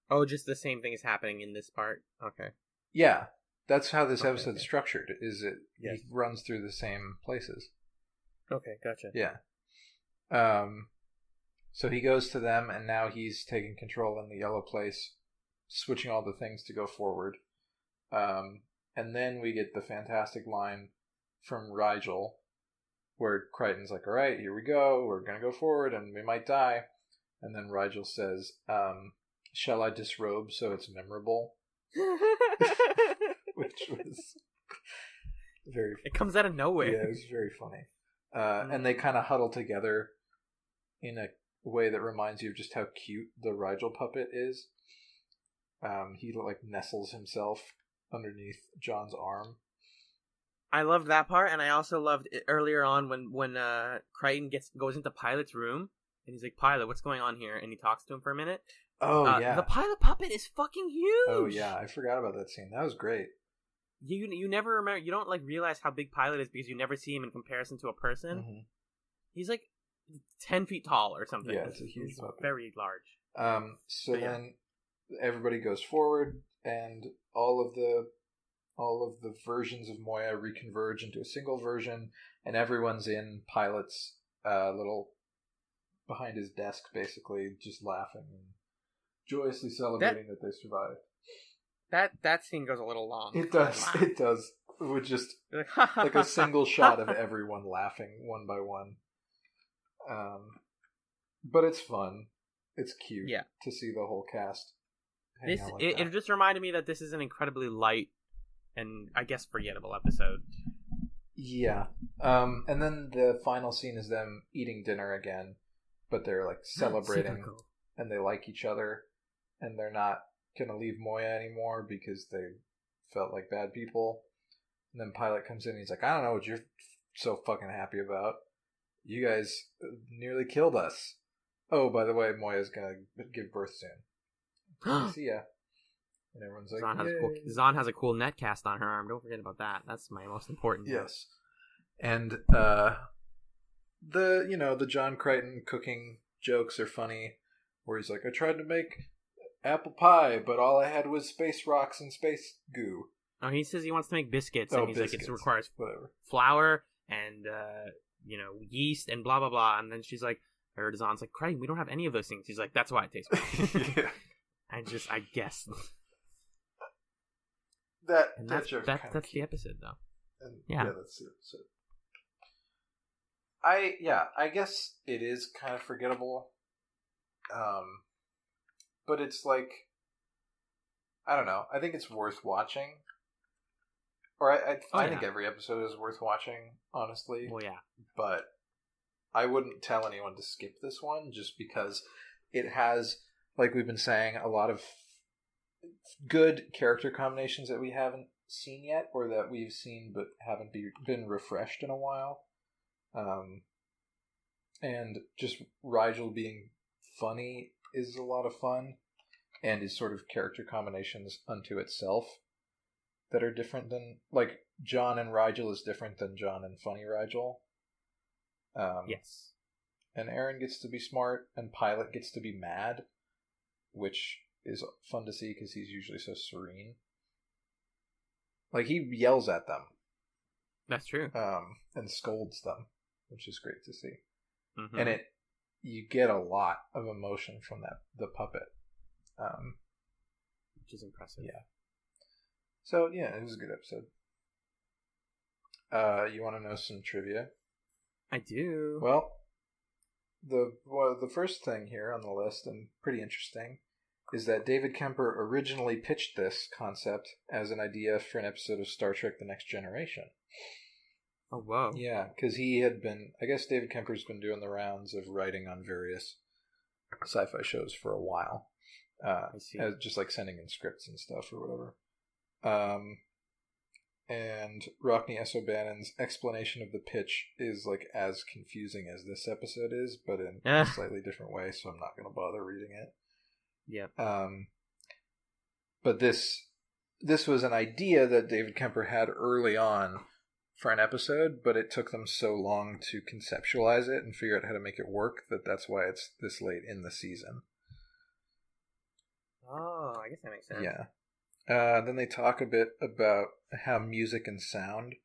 [SPEAKER 3] Oh, just the same thing is happening in this part? Okay.
[SPEAKER 4] Yeah. That's how this episode's structured, is it
[SPEAKER 3] Yes.
[SPEAKER 4] He runs through the same places.
[SPEAKER 3] Okay, gotcha.
[SPEAKER 4] Yeah. So he goes to them, and now he's taking control in the yellow place. switching all the things to go forward. And then we get the fantastic line from Rigel, where Crichton's like, all right, here we go. We're going to go forward and we might die. And then Rigel says, shall I disrobe so it's memorable? Which was very funny.
[SPEAKER 3] It comes out of nowhere.
[SPEAKER 4] Yeah, it was very funny. And they kind of huddle together in a way that reminds you of just how cute the Rigel puppet is. He like nestles himself underneath John's arm.
[SPEAKER 3] I loved that part, and I also loved it earlier on when Crichton goes into Pilot's room, and he's like, Pilot, what's going on here? And he talks to him for a minute.
[SPEAKER 4] Oh, yeah.
[SPEAKER 3] The Pilot puppet is fucking huge!
[SPEAKER 4] Oh, yeah, I forgot about that scene. That was great.
[SPEAKER 3] You never remember, you don't like realize how big Pilot is because you never see him in comparison to a person.
[SPEAKER 4] Mm-hmm.
[SPEAKER 3] He's like 10 feet tall or something.
[SPEAKER 4] Yeah, it's a huge puppet.
[SPEAKER 3] Very large.
[SPEAKER 4] Then everybody goes forward, and all of the versions of Moya reconverge into a single version, and everyone's in Pilot's little behind his desk, basically, just laughing and joyously celebrating that they survived.
[SPEAKER 3] That scene goes a little long.
[SPEAKER 4] It does. It does. With just like a single shot of everyone laughing one by one. But it's fun. It's cute to see the whole cast.
[SPEAKER 3] It just reminded me that this is an incredibly light and I guess forgettable episode.
[SPEAKER 4] Yeah. And then the final scene is them eating dinner again, but they're like celebrating and they like each other and they're not gonna leave Moya anymore because they felt like bad people. And then Pilot comes in and he's like, I don't know what you're so fucking happy about. You guys nearly killed us. Oh, by the way, Moya's gonna give birth soon. See ya. And everyone's like,
[SPEAKER 3] Zahn has a cool net cast on her arm. Don't forget about that. That's my most important.
[SPEAKER 4] Yes. And the John Crichton cooking jokes are funny, where he's like, I tried to make apple pie, but all I had was space rocks and space goo.
[SPEAKER 3] Oh, he says he wants to make biscuits, and he's
[SPEAKER 4] biscuits.
[SPEAKER 3] like, it requires
[SPEAKER 4] whatever
[SPEAKER 3] flour and yeast and blah blah blah. And then she's like, or Zahn's like, Crichton, we don't have any of those things. He's like, that's why it tastes good.
[SPEAKER 4] Yeah.
[SPEAKER 3] I guess.
[SPEAKER 4] That's
[SPEAKER 3] the episode, though.
[SPEAKER 4] And
[SPEAKER 3] yeah,
[SPEAKER 4] that's the episode. I guess it is kind of forgettable. But it's like, I don't know. I think it's worth watching. Or I think every episode is worth watching, honestly.
[SPEAKER 3] Well, yeah.
[SPEAKER 4] But I wouldn't tell anyone to skip this one just because it has, like we've been saying, a lot of good character combinations that we haven't seen yet, or that we've seen but haven't been refreshed in a while. And just Rigel being funny is a lot of fun, and is sort of character combinations unto itself that are different than, like, John and Rigel is different than John and funny Rigel.
[SPEAKER 3] Yes.
[SPEAKER 4] And Aaron gets to be smart, and Pilot gets to be mad, which is fun to see because he's usually so serene. Like, he yells at them.
[SPEAKER 3] That's true.
[SPEAKER 4] And scolds them, which is great to see.
[SPEAKER 3] Mm-hmm.
[SPEAKER 4] And you get a lot of emotion from the puppet.
[SPEAKER 3] Which is impressive.
[SPEAKER 4] Yeah. So, yeah, it was a good episode. You want to know some trivia?
[SPEAKER 3] I do.
[SPEAKER 4] Well, the first thing here on the list, and pretty interesting, is that David Kemper originally pitched this concept as an idea for an episode of Star Trek The Next Generation.
[SPEAKER 3] Oh, whoa.
[SPEAKER 4] Yeah, because he had been, I guess David Kemper's been doing the rounds of writing on various sci-fi shows for a while.
[SPEAKER 3] I see.
[SPEAKER 4] Just like sending in scripts and stuff or whatever. And Rockne S. O'Bannon's explanation of the pitch is like as confusing as this episode is, but in a slightly different way, so I'm not going to bother reading it.
[SPEAKER 3] Yeah.
[SPEAKER 4] But this was an idea that David Kemper had early on for an episode, but it took them so long to conceptualize it and figure out how to make it work that's why it's this late in the season.
[SPEAKER 3] Oh, I guess that makes sense.
[SPEAKER 4] Yeah. Then they talk a bit about how music and sound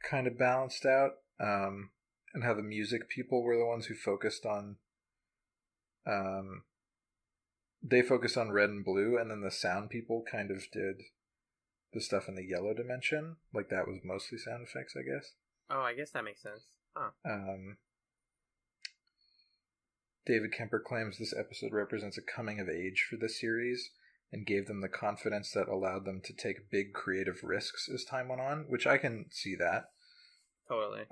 [SPEAKER 4] kind of balanced out, and how the music people were the ones who focused on they focus on red and blue, and then the sound people kind of did the stuff in the yellow dimension. Like, that was mostly sound effects, I guess.
[SPEAKER 3] Oh, I guess that makes sense. Huh.
[SPEAKER 4] David Kemper claims this episode represents a coming of age for the series and gave them the confidence that allowed them to take big creative risks as time went on, which I can see that.
[SPEAKER 3] Totally.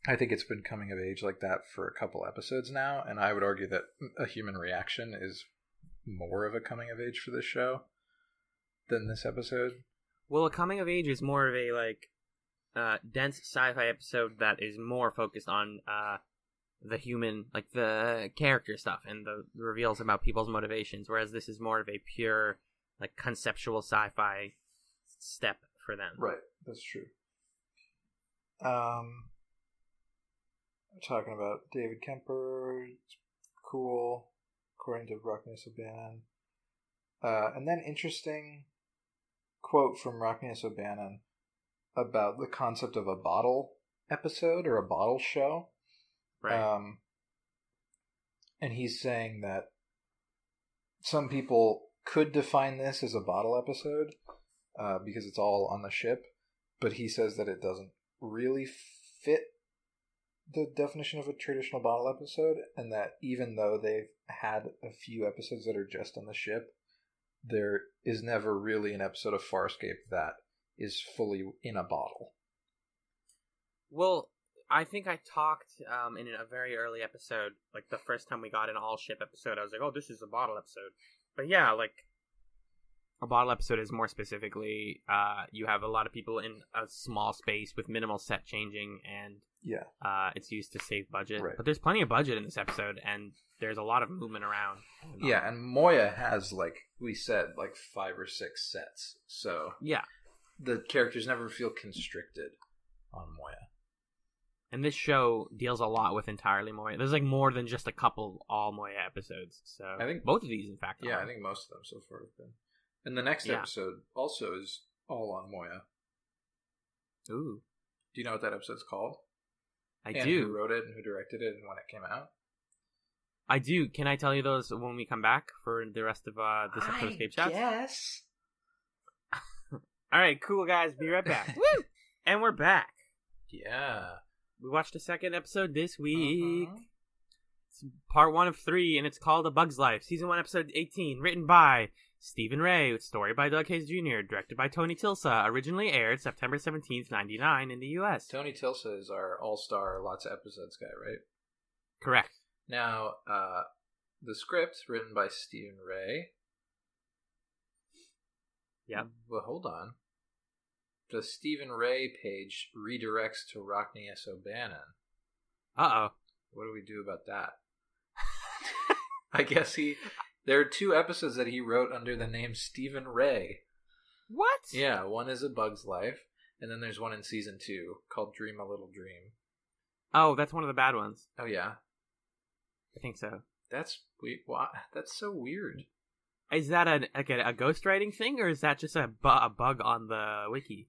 [SPEAKER 4] I think it's been coming of age like that for a couple episodes now, and I would argue that A Human Reaction is more of a coming of age for this show than this episode.
[SPEAKER 3] Well, a coming of age is more of a, like, dense sci-fi episode that is more focused on the human, like the character stuff and the reveals about people's motivations, whereas this is more of a pure, like, conceptual sci-fi step for them.
[SPEAKER 4] Right, that's true. We're talking about David Kemper, it's cool, according to Rockness O'Bannon. And then interesting quote from Rockness O'Bannon about the concept of a bottle episode or a bottle show.
[SPEAKER 3] Right.
[SPEAKER 4] And he's saying that some people could define this as a bottle episode because it's all on the ship, but he says that it doesn't really fit the definition of a traditional bottle episode, and that even though they've had a few episodes that are just on the ship, there is never really an episode of Farscape that is fully in a bottle.
[SPEAKER 3] Well, I think I talked in a very early episode, like the first time we got an all-ship episode, I was like, oh, this is a bottle episode. But yeah, like, a bottle episode is more specifically, you have a lot of people in a small space with minimal set changing, and it's used to save budget.
[SPEAKER 4] Right.
[SPEAKER 3] But there's plenty of budget in this episode, and there's a lot of movement around.
[SPEAKER 4] Yeah, and Moya has, like we said, like 5 or 6 sets. So
[SPEAKER 3] yeah,
[SPEAKER 4] the characters never feel constricted on Moya.
[SPEAKER 3] And this show deals a lot with entirely Moya. There's like more than just a couple all Moya episodes. So I think both of these, in fact.
[SPEAKER 4] Yeah, I think most of them so far have been. And the next episode also is all on Moya.
[SPEAKER 3] Ooh.
[SPEAKER 4] Do you know what that episode's called?
[SPEAKER 3] I
[SPEAKER 4] and
[SPEAKER 3] do.
[SPEAKER 4] Who wrote it and who directed it and when it came out?
[SPEAKER 3] I do. Can I tell you those when we come back for the rest of this episode of ScapeChatz?
[SPEAKER 4] Yes.
[SPEAKER 3] All right, cool, guys. Be right back. Woo! And we're back.
[SPEAKER 4] Yeah.
[SPEAKER 3] We watched the second episode this week. It's part 1 of 3, and it's called A Bug's Life. Season 1, episode 18, written by Stephen Ray, with story by Doug Hayes Jr., directed by Tony Tilsa, originally aired September 17th, 1999 in the U.S.
[SPEAKER 4] Tony Tilsa is our all-star lots of episodes guy, right?
[SPEAKER 3] Correct.
[SPEAKER 4] Now, the script, written by Stephen Ray.
[SPEAKER 3] Yeah.
[SPEAKER 4] Well, hold on. The Stephen Ray page redirects to Rockney S. O'Bannon.
[SPEAKER 3] Uh-oh.
[SPEAKER 4] What do we do about that? I guess there are 2 episodes that he wrote under the name Stephen Ray.
[SPEAKER 3] What?
[SPEAKER 4] Yeah, one is A Bug's Life, and then there's one in season 2 called Dream a Little Dream.
[SPEAKER 3] Oh, that's one of the bad ones.
[SPEAKER 4] Oh, yeah?
[SPEAKER 3] I think so.
[SPEAKER 4] That's so weird.
[SPEAKER 3] Is that a ghostwriting thing, or is that just a bug on the wiki?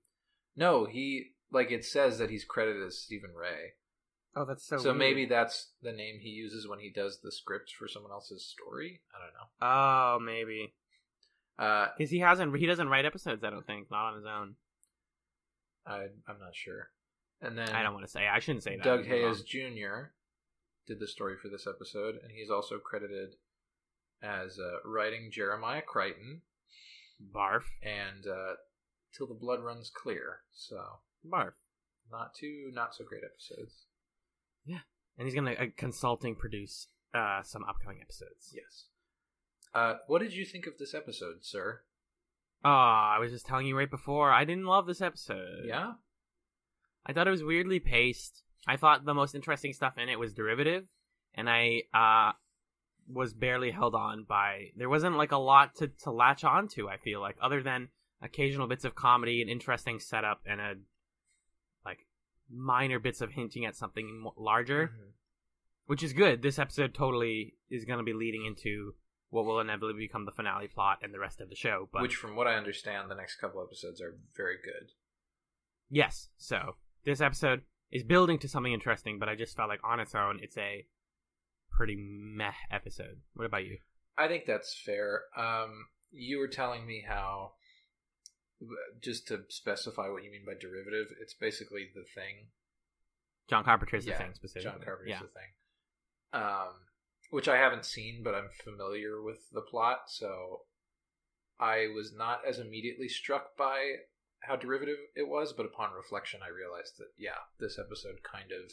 [SPEAKER 4] No, it says that he's credited as Stephen Ray.
[SPEAKER 3] Oh, that's so
[SPEAKER 4] So
[SPEAKER 3] weird.
[SPEAKER 4] maybe that's the name he uses when he does the script for someone else's story? I don't know.
[SPEAKER 3] Oh, maybe. Because he doesn't write episodes, I don't think, not on his own.
[SPEAKER 4] I'm not sure. And then
[SPEAKER 3] I don't want to say. I shouldn't say that.
[SPEAKER 4] Doug Hayes Jr. did the story for this episode, and he's also credited as writing Jeremiah Crichton.
[SPEAKER 3] Barf.
[SPEAKER 4] And Till the Blood Runs Clear. So
[SPEAKER 3] Barf.
[SPEAKER 4] Not 2 not so great episodes.
[SPEAKER 3] Yeah. And he's going to consulting produce some upcoming episodes.
[SPEAKER 4] Yes. What did you think of this episode, sir?
[SPEAKER 3] Oh, I was just telling you right before, I didn't love this episode.
[SPEAKER 4] Yeah?
[SPEAKER 3] I thought it was weirdly paced. I thought the most interesting stuff in it was derivative, and I was barely held on by... There wasn't like a lot to latch on to, I feel like, other than occasional bits of comedy, an interesting setup, and minor bits of hinting at something larger, which is good. This episode totally is going to be leading into what will inevitably become the finale plot and the rest of the show. But
[SPEAKER 4] which, from what I understand, the next couple episodes are very good.
[SPEAKER 3] Yes, so this episode is building to something interesting, but I just felt like on its own, it's a pretty meh episode. What about you?
[SPEAKER 4] I think that's fair. You were telling me how, just to specify what you mean by derivative, it's basically the thing.
[SPEAKER 3] John Carpenter's the thing, specifically.
[SPEAKER 4] John Carpenter's the thing. Which I haven't seen, but I'm familiar with the plot, so I was not as immediately struck by how derivative it was, but upon reflection I realized that, this episode kind of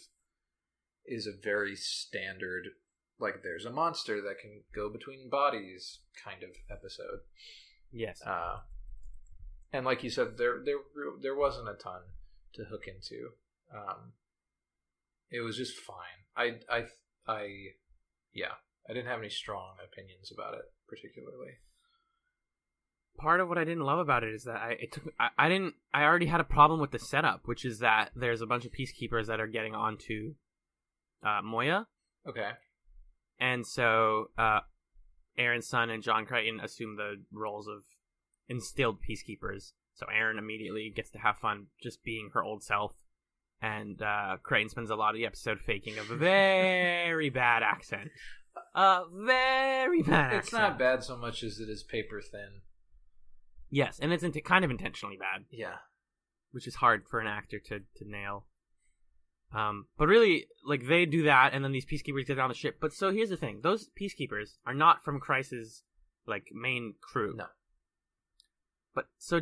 [SPEAKER 4] is a very standard, like, there's a monster that can go between bodies kind of episode.
[SPEAKER 3] Yes.
[SPEAKER 4] And like you said, there wasn't a ton to hook into. It was just fine. I didn't have any strong opinions about it particularly.
[SPEAKER 3] Part of what I didn't love about it is that I already had a problem with the setup, which is that there's a bunch of peacekeepers that are getting onto Moya.
[SPEAKER 4] Okay.
[SPEAKER 3] And so Aaron's son and John Crichton assume the roles of instilled peacekeepers. So Aaron immediately gets to have fun just being her old self. And Crichton spends a lot of the episode faking a very bad accent. Very bad accent.
[SPEAKER 4] It's not bad so much as it is paper thin.
[SPEAKER 3] Yes, and it's kind of intentionally bad.
[SPEAKER 4] Yeah.
[SPEAKER 3] Which is hard for an actor to nail. But really, like, they do that, and then these peacekeepers get on the ship. But so here's the thing. Those peacekeepers are not from Chrysa's, like, main crew.
[SPEAKER 4] No.
[SPEAKER 3] But so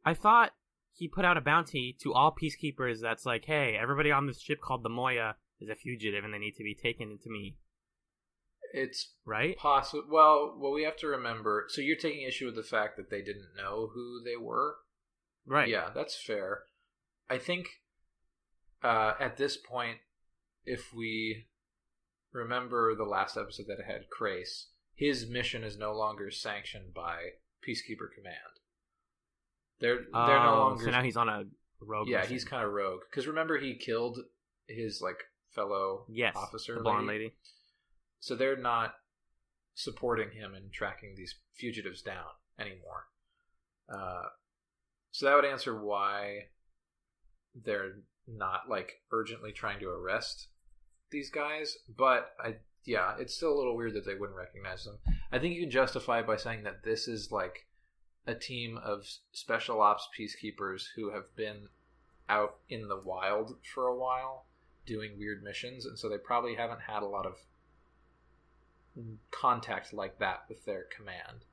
[SPEAKER 3] I thought he put out a bounty to all peacekeepers that's like, hey, everybody on this ship called the Moya is a fugitive, and they need to be taken to me.
[SPEAKER 4] It's
[SPEAKER 3] right.
[SPEAKER 4] Possible. Well, what we have to remember. So you're taking issue with the fact that they didn't know who they were,
[SPEAKER 3] right?
[SPEAKER 4] Yeah, that's fair. I think at this point, if we remember the last episode that had Crace, his mission is no longer sanctioned by Peacekeeper Command. They're no longer.
[SPEAKER 3] So now he's on a rogue.
[SPEAKER 4] Yeah,
[SPEAKER 3] mission.
[SPEAKER 4] He's kind of rogue because remember he killed his fellow officer,
[SPEAKER 3] the blonde lady.
[SPEAKER 4] So they're not supporting him in tracking these fugitives down anymore. So that would answer why they're not urgently trying to arrest these guys. But it's still a little weird that they wouldn't recognize them. I think you can justify it by saying that this is a team of special ops peacekeepers who have been out in the wild for a while doing weird missions, and so they probably haven't had a lot of contact like that with their command.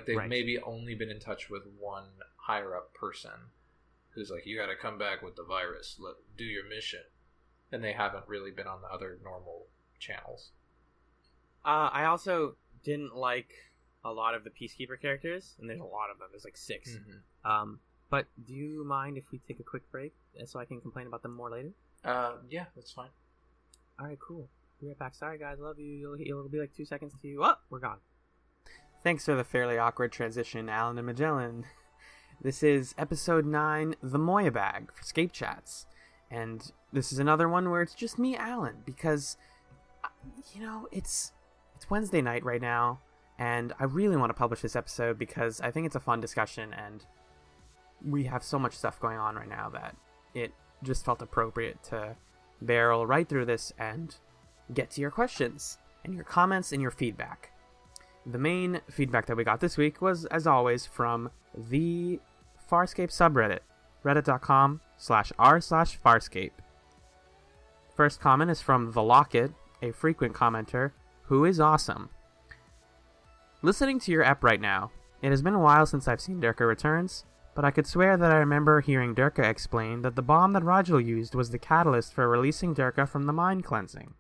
[SPEAKER 4] They've maybe only been in touch with one higher up person who's like, you gotta come back with the virus, do your mission, and they haven't really been on the other normal channels.
[SPEAKER 3] I also didn't like a lot of the peacekeeper characters, and there's a lot of them. There's 6. Mm-hmm. But do you mind if we take a quick break so I can complain about them more later?
[SPEAKER 4] Yeah, that's fine.
[SPEAKER 3] All right, cool. Be right back. Sorry, guys. Love you. It'll be 2 seconds to you. Oh, we're gone. Thanks for the fairly awkward transition, Alan and Magellan. This is episode 9, The Moyabag, for ScapeChatz. And this is another one where it's just me, Alan, because, it's Wednesday night right now, and I really want to publish this episode because I think it's a fun discussion, and we have so much stuff going on right now that it just felt appropriate to barrel right through this and get to your questions and your comments and your feedback. The main feedback that we got this week was, as always, from the Farscape subreddit, reddit.com/r/Farscape. First comment is from The Locket, a frequent commenter, who is awesome. Listening to your ep right now, it has been a while since I've seen Durka Returns, but I could swear that I remember hearing Durka explain that the bomb that Rigel used was the catalyst for releasing Durka from the mind cleansing.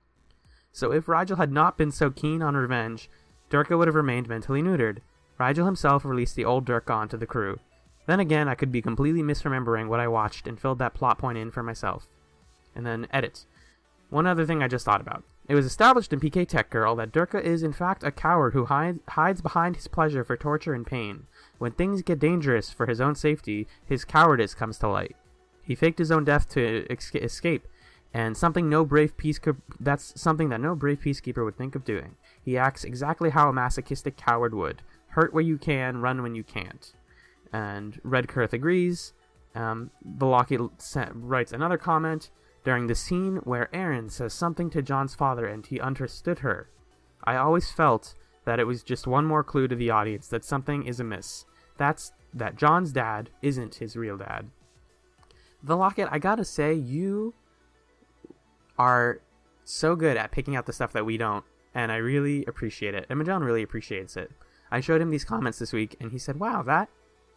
[SPEAKER 3] So if Rigel had not been so keen on revenge, Durka would have remained mentally neutered. Rigel himself released the old Durka onto the crew. Then again, I could be completely misremembering what I watched and filled that plot point in for myself. And then, edit. One other thing I just thought about. It was established in PK Tech Girl that Durka is in fact a coward who hides behind his pleasure for torture and pain. When things get dangerous for his own safety, his cowardice comes to light. He faked his own death to escape, and that's something that no brave peacekeeper would think of doing. He acts exactly how a masochistic coward would. Hurt where you can, run when you can't. And Redcurth agrees. The Locket writes another comment. During the scene where Aaron says something to John's father and he understood her, I always felt that it was just one more clue to the audience that something is amiss. That's that John's dad isn't his real dad. The Locket, I gotta say, you are so good at picking out the stuff that we don't, and I really appreciate it. And Magellan really appreciates it. I showed him these comments this week, and he said, wow, that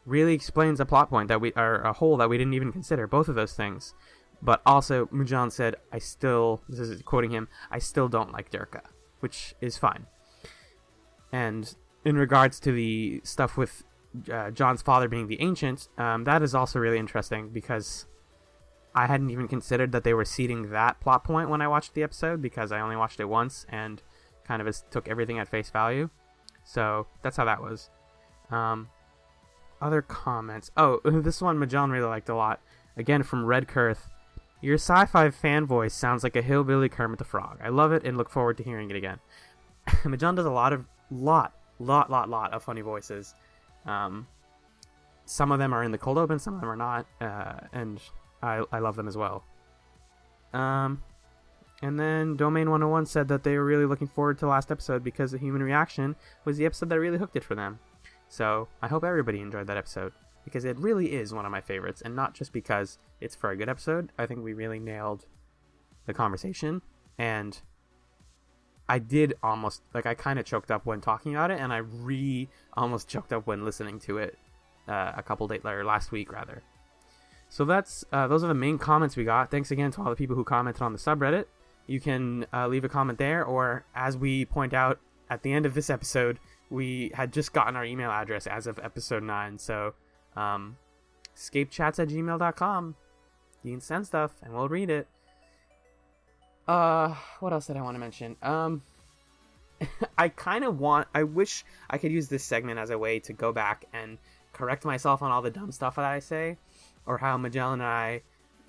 [SPEAKER 3] really explains a plot point that we are a hole that we didn't even consider. Both of those things. But also, Magellan said, this is quoting him, I still don't like Durka, which is fine. And in regards to the stuff with John's father being the Ancient, that is also really interesting because I hadn't even considered that they were seeding that plot point when I watched the episode, because I only watched it once and kind of took everything at face value. So that's how that was. Other comments. Oh, this one Magellan really liked a lot. Again, from Red Kurth. Your sci-fi fan voice sounds like a hillbilly Kermit the Frog. I love it and look forward to hearing it again. Magellan does a lot of funny voices. Some of them are in the cold open, some of them are not, and I love them as well. And then Domain 101 said that they were really looking forward to the last episode because the human reaction was the episode that really hooked it for them. So I hope everybody enjoyed that episode, because it really is one of my favorites, and not just because it's for a good episode. I think we really nailed the conversation, and I did almost, I kind of choked up when talking about it, and I almost choked up when listening to it last week rather. So that's those are the main comments we got. Thanks again to all the people who commented on the subreddit. You can leave a comment there, or as we point out at the end of this episode, we had just gotten our email address as of episode 9, so ScapeChatz@gmail.com. You can send stuff and we'll read it. What else did I want to mention? I wish I could use this segment as a way to go back and correct myself on all the dumb stuff that I say, or how Magellan and I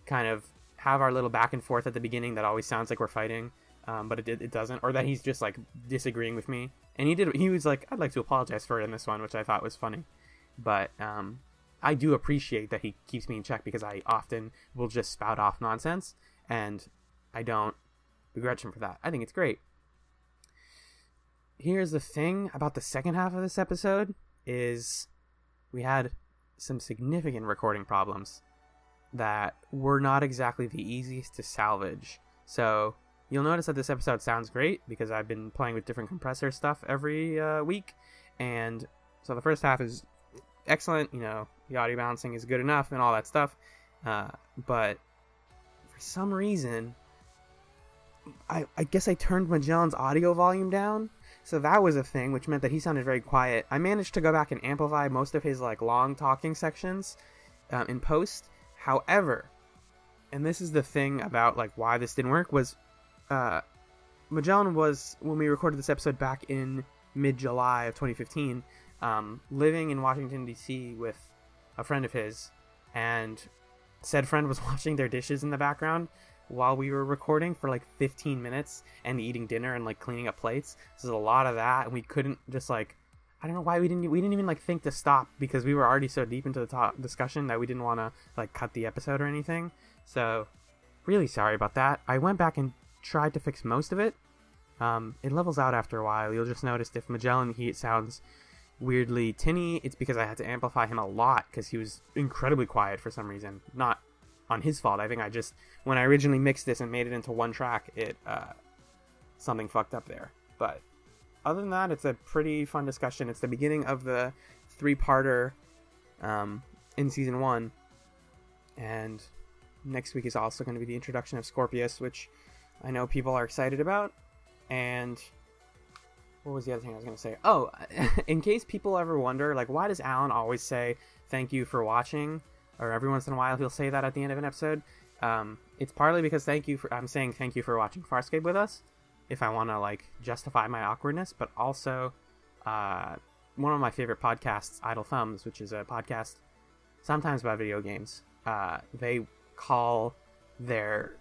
[SPEAKER 3] kind of have our little back and forth at the beginning that always sounds like we're fighting, but it doesn't, or that he's just disagreeing with me. And he was like, I'd like to apologize for it in this one, which I thought was funny. But I do appreciate that he keeps me in check, because I often will just spout off nonsense, and I don't begrudge him for that. I think it's great. Here's the thing about the second half of this episode is we had some significant recording problems that were not exactly the easiest to salvage. So you'll notice that this episode sounds great because I've been playing with different compressor stuff every week. And so the first half is excellent. The audio balancing is good enough and all that stuff. But for some reason, I guess I turned Magellan's audio volume down. So that was a thing, which meant that he sounded very quiet. I managed to go back and amplify most of his long talking sections in post. However, and this is the thing about why this didn't work, was Magellan was, when we recorded this episode back in mid-July of 2015, living in Washington, D.C. with a friend of his, and said friend was washing their dishes in the background while we were recording for 15 minutes and eating dinner and cleaning up plates. So there's a lot of that, and we couldn't just I don't know why we didn't even think to stop, because we were already so deep into the discussion that we didn't want to cut the episode or anything. So really sorry about that. I went back and tried to fix most of it. It levels out after a while. You'll just notice if Magellan sounds weirdly tinny, it's because I had to amplify him a lot because he was incredibly quiet for some reason. Not on his fault. I think when I originally mixed this and made it into one track, something fucked up there. But other than that, it's a pretty fun discussion. It's the beginning of the 3-parter in season 1, and next week is also going to be the introduction of Scorpius, which I know people are excited about. And what was the other thing I was going to say? Oh, in case people ever wonder, why does Alan always say thank you for watching? Or every once in a while he'll say that at the end of an episode. It's partly because I'm saying thank you for watching Farscape with us, if I want to justify my awkwardness, but also one of my favorite podcasts, Idle Thumbs, which is a podcast sometimes about video games. They call their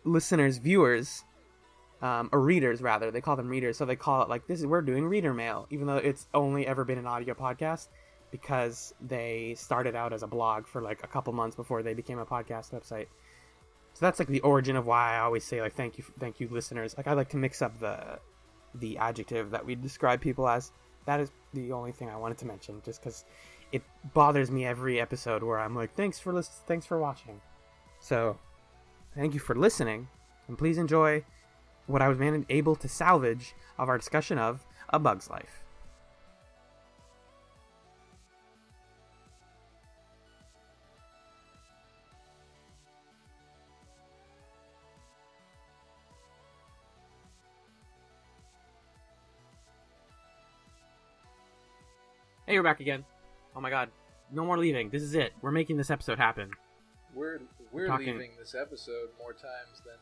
[SPEAKER 3] listeners viewers, or readers rather. They call them readers, so they call it we're doing reader mail, even though it's only ever been an audio podcast, because they started out as a blog for a couple months before they became a podcast website. So that's the origin of why I always say thank you listeners. I like to mix up the the adjective that we describe people as. That is the only thing I wanted to mention, just because it bothers me every episode where I'm like, thanks for watching. So, thank you for listening, and please enjoy what I was able to salvage of our discussion of A Bug's Life. Hey, we're back again. Oh my god. No more leaving. This is it. We're making this episode happen.
[SPEAKER 4] We're leaving this episode more times than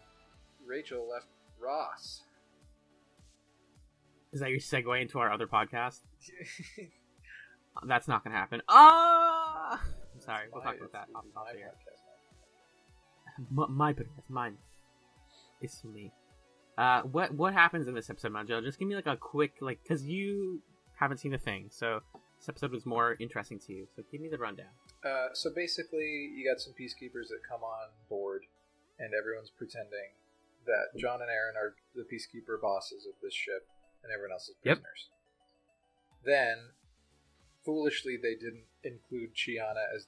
[SPEAKER 4] Rachel left Ross.
[SPEAKER 3] Is that your segue into our other podcast? That's not going to happen. Ah! I'm sorry. We'll talk about that off here. My podcast. Mine. It's me. What happens in this episode, Manjo? Just give me like a quick, because you haven't seen a thing, so this episode was more interesting to you. So give me the rundown.
[SPEAKER 4] So basically, you got some peacekeepers that come on board, and everyone's pretending that John and Aaron are the peacekeeper bosses of this ship, and everyone else is prisoners. Yep. Then, foolishly, they didn't include Chiana as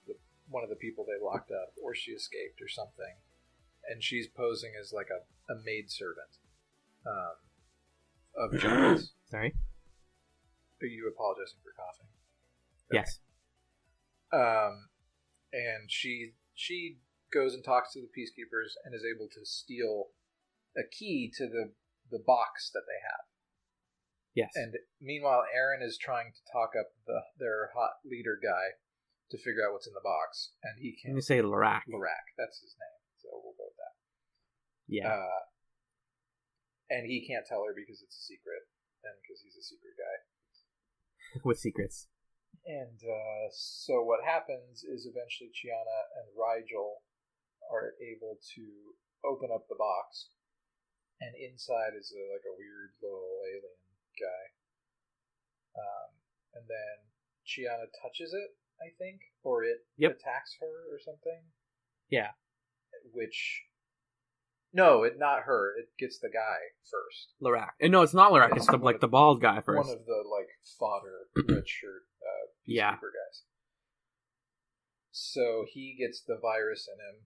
[SPEAKER 4] one of the people they locked up, or she escaped or something, and she's posing as like a maidservant of John's.
[SPEAKER 3] Sorry?
[SPEAKER 4] Are you apologizing for coughing?
[SPEAKER 3] Okay. Yes.
[SPEAKER 4] And she goes and talks to the peacekeepers and is able to steal a key to the box that they have.
[SPEAKER 3] Yes.
[SPEAKER 4] And meanwhile, Aaron is trying to talk up their hot leader guy to figure out what's in the box, and he can't.
[SPEAKER 3] Let me say Larak.
[SPEAKER 4] Larak, that's his name. So we'll go with that.
[SPEAKER 3] Yeah.
[SPEAKER 4] And he can't tell her because it's a secret, and because he's a secret guy.
[SPEAKER 3] With secrets.
[SPEAKER 4] And so what happens is eventually Chiana and Rigel are able to open up the box, and inside is a weird little alien guy. And then Chiana touches it, I think, or it attacks her or something.
[SPEAKER 3] Yeah.
[SPEAKER 4] No, not her. It gets the guy first.
[SPEAKER 3] Larak. No, it's not Larak. It's the bald guy first.
[SPEAKER 4] One of the fodder red shirt peacekeeper guys. So he gets the virus in him,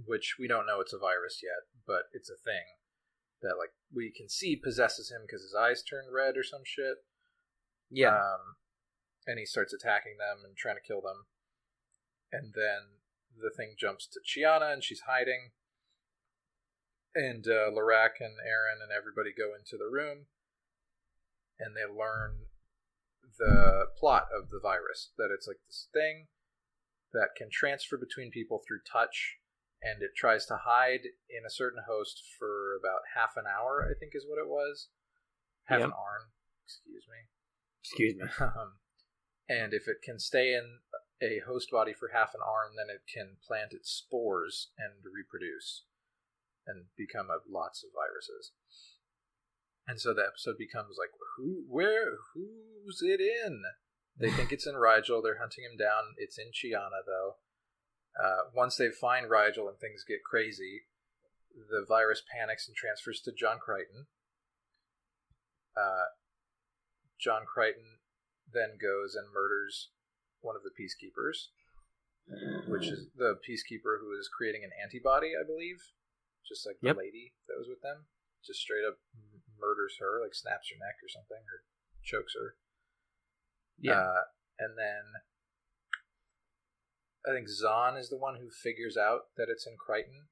[SPEAKER 4] which we don't know it's a virus yet, but it's a thing that we can see possesses him because his eyes turn red or some shit.
[SPEAKER 3] Yeah.
[SPEAKER 4] And he starts attacking them and trying to kill them. And then the thing jumps to Chiana and she's hiding. And Larak and Aaron and everybody go into the room, and they learn the plot of the virus, that it's this thing that can transfer between people through touch, and it tries to hide in a certain host for about half an hour, I think is what it was. Half an hour, excuse me. And if it can stay in a host body for half an hour, then it can plant its spores and reproduce and become lots of viruses. And so the episode becomes who's it in? They think it's in Rigel. They're hunting him down. It's in Chiana, though. Once they find Rigel and things get crazy, the virus panics and transfers to John Crichton. John Crichton then goes and murders one of the peacekeepers, which is the peacekeeper who is creating an antibody, I believe. Just the lady that was with them. Just straight up murders her, snaps her neck or something, or chokes her. Yeah. And then I think Zahn is the one who figures out that it's in Crichton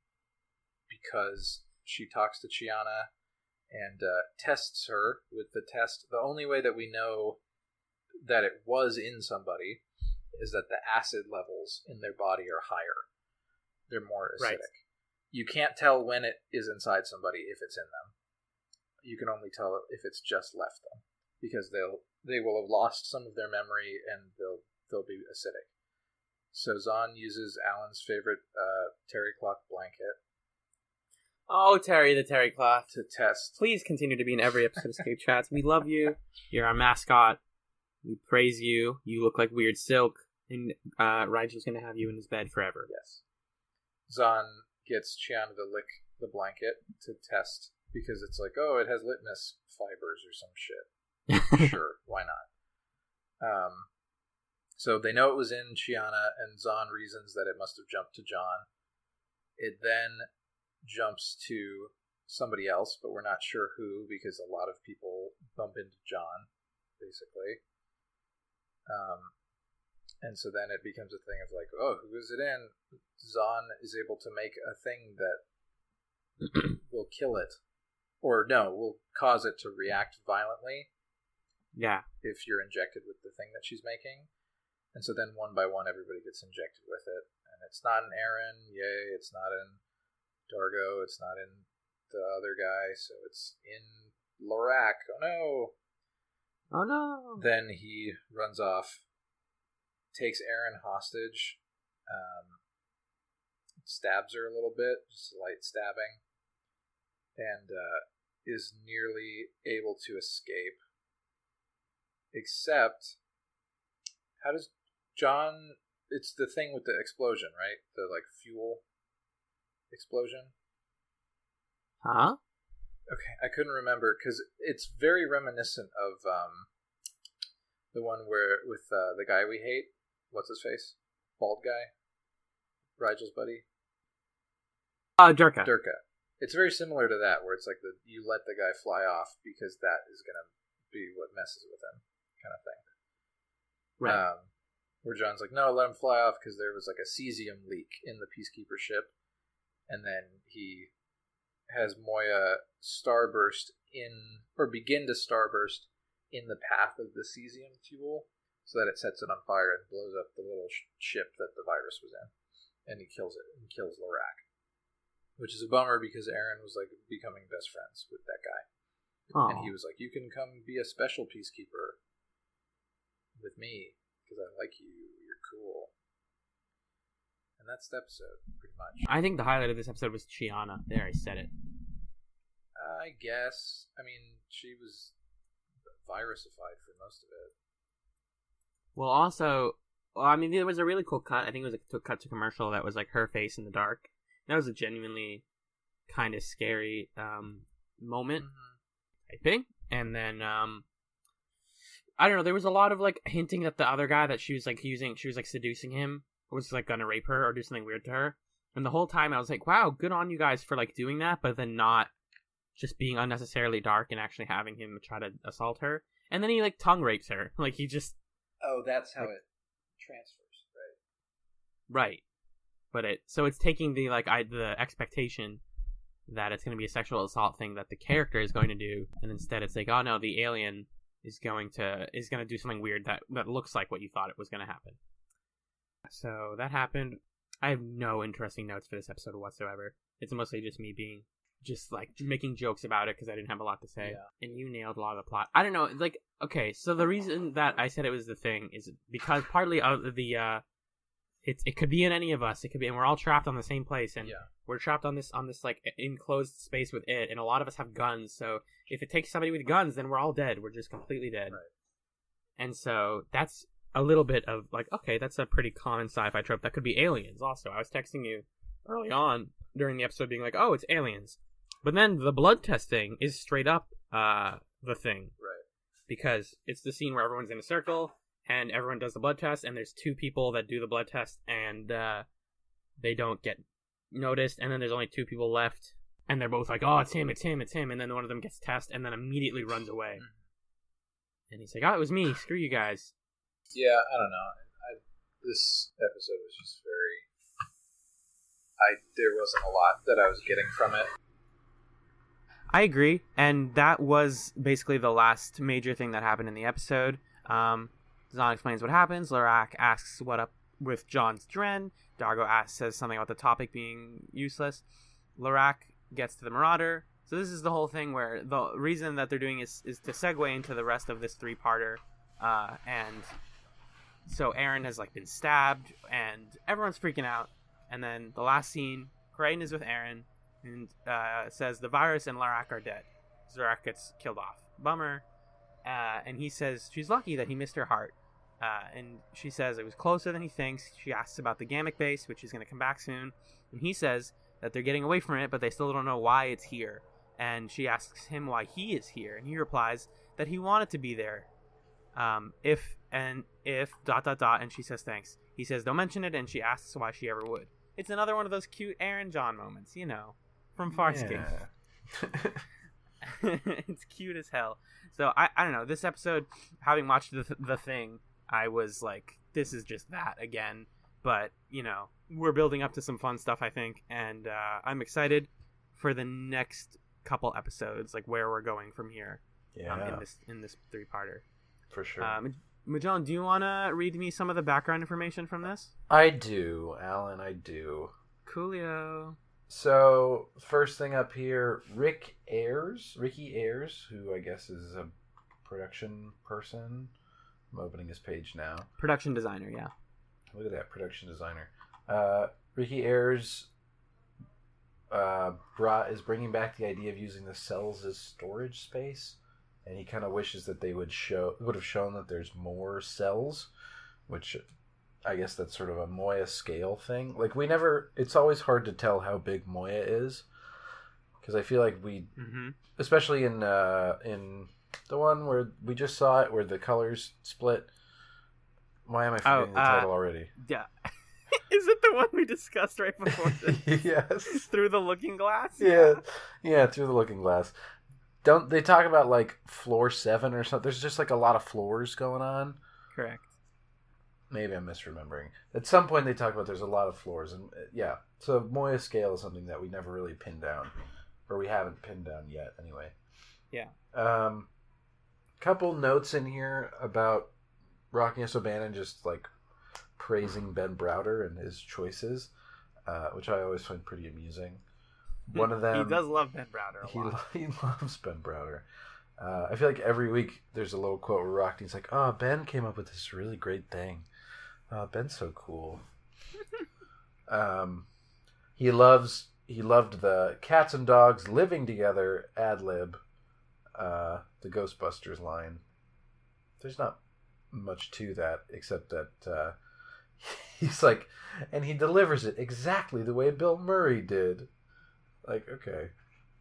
[SPEAKER 4] because she talks to Chiana and tests her with the test. The only way that we know that it was in somebody is that the acid levels in their body are higher. They're more acidic. Right. You can't tell when it is inside somebody if it's in them. You can only tell if it's just left them, because they will have lost some of their memory and they'll be acidic. So Zahn uses Alan's favorite terry cloth blanket.
[SPEAKER 3] Oh, Terry, the terry cloth.
[SPEAKER 4] To test.
[SPEAKER 3] Please continue to be in every episode of ScapeChatz. We love you. You're our mascot. We praise you. You look like weird silk. And Rigel's going to have you in his bed forever.
[SPEAKER 4] Yes. Zahn gets Chiana to lick the blanket to test because it's like, oh, it has litmus fibers or some shit. Sure, why not? So they know it was in Chiana, and Zahn reasons that it must have jumped to John. It then jumps to somebody else, but we're not sure who, because a lot of people bump into John, basically. And so then it becomes a thing of like, oh, who is it in? Zahn is able to make a thing that will kill it. Or no, will cause it to react violently.
[SPEAKER 3] Yeah. If
[SPEAKER 4] you're injected with the thing that she's making. And so then one by one everybody gets injected with it. And it's not in Aaron, yay, it's not in Dargo, it's not in the other guy, so it's in Lorak. Oh no!
[SPEAKER 3] Oh no!
[SPEAKER 4] Then he runs off, takes Aaron hostage, stabs her a little bit, just light stabbing, and is nearly able to escape. Except, how does John... It's the thing with the explosion, right? The, like, fuel explosion?
[SPEAKER 3] Huh?
[SPEAKER 4] Okay, I couldn't remember, because it's very reminiscent of the one where, with the guy we hate. What's his face? Bald guy? Rigel's buddy?
[SPEAKER 3] Durka.
[SPEAKER 4] Durka. It's very similar to that, where it's like you let the guy fly off because that is going to be what messes with him, kind of thing.
[SPEAKER 3] Right.
[SPEAKER 4] Where John's like, no, let him fly off because there was like a cesium leak in the Peacekeeper ship. And then he has Moya begin to starburst in the path of the cesium fuel so that it sets it on fire and blows up the little ship that the virus was in. And he kills it and kills Lorak. Which is a bummer because Aaron was like becoming best friends with that guy.
[SPEAKER 3] Aww.
[SPEAKER 4] And he was like, you can come be a special Peacekeeper with me because I like you. You're cool. And that's the episode, pretty much.
[SPEAKER 3] I think the highlight of this episode was Chiana. There, I said it.
[SPEAKER 4] I guess. I mean, she was virusified for most of it.
[SPEAKER 3] Well, also, I mean, there was a really cool cut. I think it was a cut to commercial that was like her face in the dark. That was a genuinely kind of scary moment, I think. And then, I don't know, there was a lot of like hinting that the other guy that she was like seducing him was like gonna rape her or do something weird to her. And the whole time I was like, wow, good on you guys for like doing that, but then not just being unnecessarily dark and actually having him try to assault her. And then he like tongue rapes her. Like he just...
[SPEAKER 4] Oh, that's how it transfers, right?
[SPEAKER 3] Right. But it's taking the the expectation that it's going to be a sexual assault thing that the character is going to do, and instead it's like, oh no, the alien is going to do something weird that looks like what you thought it was going to happen. So that happened. I have no interesting notes for this episode whatsoever. It's mostly just me being just like making jokes about it because I didn't have a lot to say. Yeah. And you nailed a lot of the plot. I don't know, like, okay, so the reason that I said it was the thing is because partly of the it could be in any of us. It could be, and we're all trapped on the same place, and we're trapped on this like enclosed space with it, and a lot of us have guns. So if it takes somebody with guns, then we're all dead. We're just completely dead. Right. And so that's a little bit of like, okay, that's a pretty common sci-fi trope. That could be aliens. Also, I was texting you early on during the episode, being like, oh, it's aliens, but then the blood testing is straight up the thing,
[SPEAKER 4] right?
[SPEAKER 3] Because it's the scene where everyone's in a circle. And everyone does the blood test, and there's two people that do the blood test, and they don't get noticed, and then there's only two people left, and they're both like, oh, it's him, and then one of them gets tested, and then immediately runs away. And he's like, oh, it was me, screw you guys.
[SPEAKER 4] Yeah, I don't know. This episode was just very... there wasn't a lot that I was getting from it.
[SPEAKER 3] I agree, and that was basically the last major thing that happened in the episode. Zahn explains what happens. Lorak asks what up with John's Dren. Dargo says something about the topic being useless. Lorak gets to the Marauder. So this is the whole thing where the reason that they're doing is to segue into the rest of this three-parter. And so Aaron has like been stabbed, and everyone's freaking out. And then the last scene, Crane is with Aaron and says the virus and Lorak are dead. Zorak gets killed off. Bummer. And he says she's lucky that he missed her heart. And she says it was closer than he thinks. She asks about the Gamma base, which is going to come back soon. And he says that they're getting away from it, but they still don't know why it's here. and she asks him why he is here, and he replies that he wanted to be there. If and she says thanks. He says don't mention it, and she asks why she ever would. It's another one of those cute Aaron John moments, from Farscape. Yeah. It's cute as hell. So I don't know, this episode, having watched the thing, I was like, this is just that again. But we're building up to some fun stuff, I think, and I'm excited for the next couple episodes, like where we're going from here.
[SPEAKER 4] Yeah.
[SPEAKER 3] In this 3-parter.
[SPEAKER 4] For sure.
[SPEAKER 3] Magellan, do you want to read me some of the background information from this?
[SPEAKER 4] I do, Alan, I do.
[SPEAKER 3] Coolio.
[SPEAKER 4] So, first thing up here, Ricky Ayers, who I guess is a production person. I'm opening his page now.
[SPEAKER 3] Production designer, yeah.
[SPEAKER 4] Look at that, production designer. Ricky Ayers is bringing back the idea of using the cells as storage space. And he kind of wishes that they would have shown that there's more cells, which I guess that's sort of a Moya scale thing. Like it's always hard to tell how big Moya is, because I feel like especially in the one where we just saw it, where the colors split. Why am I forgetting the title already?
[SPEAKER 3] Yeah. Is it the one we discussed right before this?
[SPEAKER 4] Yes.
[SPEAKER 3] Through the Looking Glass?
[SPEAKER 4] Yeah, Through the Looking Glass. Don't they talk about like floor 7 or something? There's just like a lot of floors going on.
[SPEAKER 3] Correct.
[SPEAKER 4] Maybe I'm misremembering. At some point they talk about there's a lot of floors, and yeah. So Moya scale is something that we never really pinned down, or we haven't pinned down yet. Anyway.
[SPEAKER 3] Yeah.
[SPEAKER 4] Couple notes in here about Rocky S. O'Bannon just like praising Ben Browder and his choices, which I always find pretty amusing. One of them,
[SPEAKER 3] he does love Ben Browder a lot.
[SPEAKER 4] He loves Ben Browder. I feel like every week there's a little quote where Rockney's like, "Oh, Ben came up with this really great thing. Oh, Ben's so cool." He loved the cats and dogs living together ad lib, the Ghostbusters line. There's not much to that except that he's like, and he delivers it exactly the way Bill Murray did. Like, okay.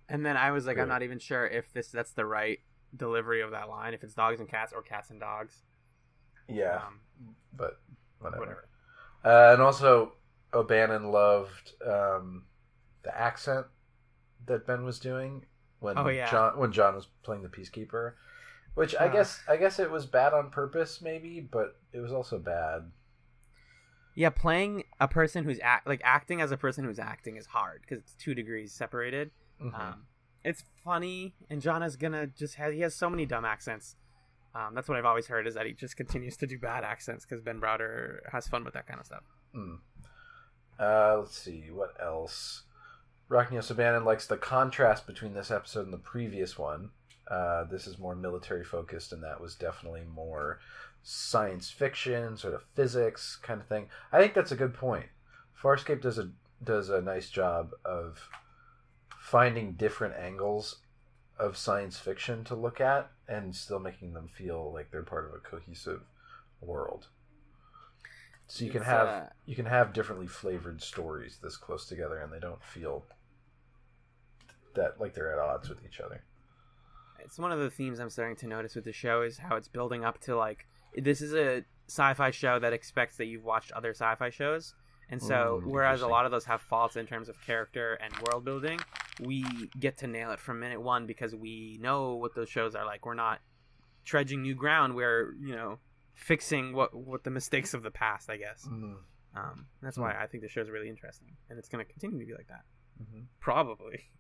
[SPEAKER 3] And then I was like,
[SPEAKER 4] Great.
[SPEAKER 3] I'm not even sure if that's the right delivery of that line, if it's dogs and cats or cats and dogs.
[SPEAKER 4] Yeah, but whatever. And also, O'Bannon loved the accent that Ben was doing when John was playing the Peacekeeper, which I guess it was bad on purpose, maybe, but it was also bad.
[SPEAKER 3] Yeah, playing a person who's acting as a person who's acting is hard because it's 2 degrees separated.
[SPEAKER 4] Mm-hmm.
[SPEAKER 3] It's funny, and John is gonna he has so many dumb accents. That's what I've always heard, is that he just continues to do bad accents because Ben Browder has fun with that kind of stuff.
[SPEAKER 4] Let's see, what else? Rocky O'Bannon likes the contrast between this episode and the previous one. This is more military focused, and that was definitely more science fiction, sort of physics kind of thing. I think that's a good point. Farscape does a nice job of finding different angles of science fiction to look at and still making them feel like they're part of a cohesive world. So you can have differently flavored stories this close together, and they don't feel that like they're at odds with each other.
[SPEAKER 3] It's one of the themes I'm starting to notice with the show is how it's building up to like, this is a sci-fi show that expects that you've watched other sci-fi shows. And so, whereas a lot of those have faults in terms of character and world building, we get to nail it from minute one because we know what those shows are like. We're not trudging new ground. We're, fixing what the mistakes of the past, I guess. That's why I think the show's really interesting. And it's going to continue to be like that. Probably.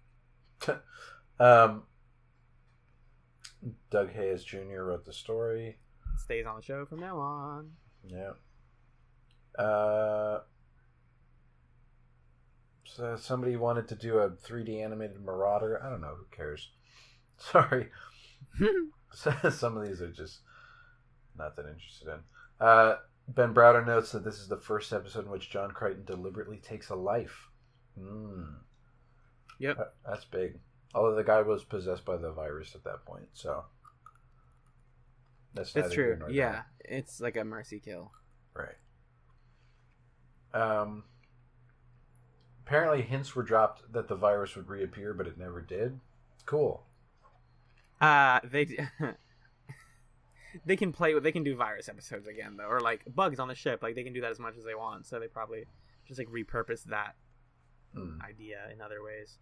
[SPEAKER 4] Doug Hayes Jr. wrote the story.
[SPEAKER 3] Stays on the show from now on.
[SPEAKER 4] Yeah. So somebody wanted to do a 3D animated Marauder. I don't know. Who cares? Sorry. Some of these are just not that interested in. Ben Browder notes that this is the first episode in which John Crichton deliberately takes a life.
[SPEAKER 3] Yep.
[SPEAKER 4] That's big. Although the guy was possessed by the virus at that point, so that's
[SPEAKER 3] true. Yeah, it's like a mercy kill.
[SPEAKER 4] Right. Apparently hints were dropped that the virus would reappear, but it never did.
[SPEAKER 5] Cool.
[SPEAKER 3] They they can do virus episodes again though, or like bugs on the ship. Like they can do that as much as they want. So they probably just like repurpose that idea in other ways.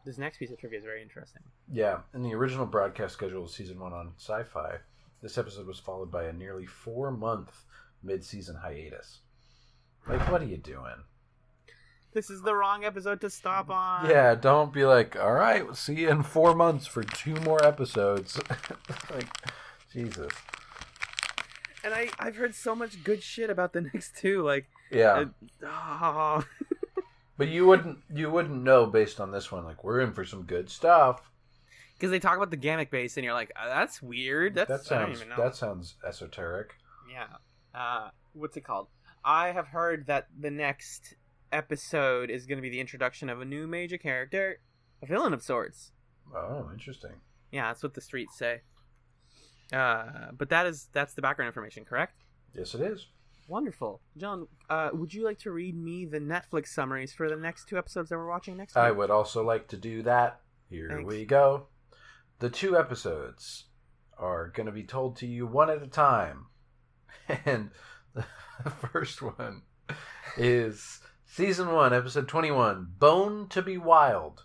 [SPEAKER 3] This next piece of trivia is very interesting.
[SPEAKER 5] Yeah, in the original broadcast schedule of season 1 on Sci-Fi, this episode was followed by a nearly 4-month mid-season hiatus. Like, what are you doing?
[SPEAKER 3] This is the wrong episode to stop on.
[SPEAKER 5] Yeah, don't be like, all right, we'll see you in 4 months for 2 more episodes. Like, Jesus.
[SPEAKER 3] And I've heard so much good shit about the next 2. Like,
[SPEAKER 5] yeah. But you wouldn't know based on this one. Like, we're in for some good stuff.
[SPEAKER 3] Because they talk about the gamma base, and you're like, that's weird. That
[SPEAKER 5] sounds esoteric.
[SPEAKER 3] Yeah. What's it called? I have heard that the next episode is going to be the introduction of a new major character, a villain of sorts.
[SPEAKER 5] Oh, interesting.
[SPEAKER 3] Yeah, that's what the streets say. But that's the background information, correct?
[SPEAKER 5] Yes, it is.
[SPEAKER 3] Wonderful. John, would you like to read me the Netflix summaries for the next 2 episodes that we're watching next week?
[SPEAKER 5] I would also like to do that. Here we go. The 2 episodes are going to be told to you one at a time. And the first one is Season 1, Episode 21, Bone to be Wild.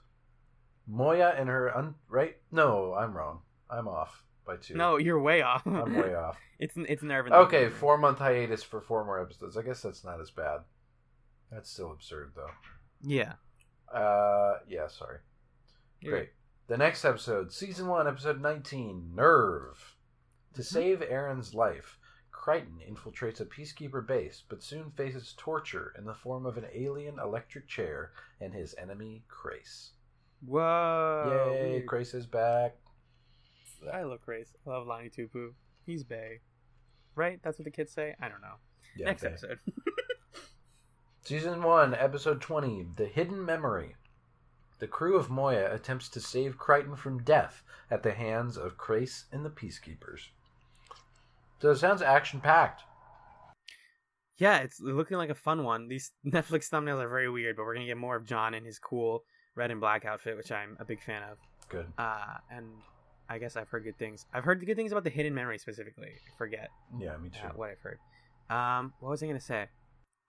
[SPEAKER 5] Moya and her... right? No, I'm wrong. I'm off by 2.
[SPEAKER 3] No, you're way off.
[SPEAKER 5] I'm way off.
[SPEAKER 3] It's nerve.
[SPEAKER 5] Okay, 4-month hiatus for 4 more episodes. I guess that's not as bad. That's still absurd, though.
[SPEAKER 3] Yeah.
[SPEAKER 5] Yeah, sorry. Great. The next episode, Season 1, Episode 19, Nerve. To save Aaron's life, Crichton infiltrates a Peacekeeper base, but soon faces torture in the form of an alien electric chair and his enemy, Crace.
[SPEAKER 3] Whoa.
[SPEAKER 5] Yay, Crace is back.
[SPEAKER 3] I love Crace. I love Lonnie Tupu. He's bae. Right? That's what the kids say? I don't know.
[SPEAKER 5] Yeah,
[SPEAKER 3] next episode.
[SPEAKER 5] Season 1, Episode 20, The Hidden Memory. The crew of Moya attempts to save Crichton from death at the hands of Crace and the Peacekeepers. So it sounds action-packed.
[SPEAKER 3] Yeah, it's looking like a fun one. These Netflix thumbnails are very weird, but we're going to get more of John in his cool red and black outfit, which I'm a big fan of.
[SPEAKER 5] Good.
[SPEAKER 3] And I guess I've heard good things. I've heard good things about the Hidden Memory specifically. I forget.
[SPEAKER 5] Yeah, me too.
[SPEAKER 3] What I've heard. What was I going to say?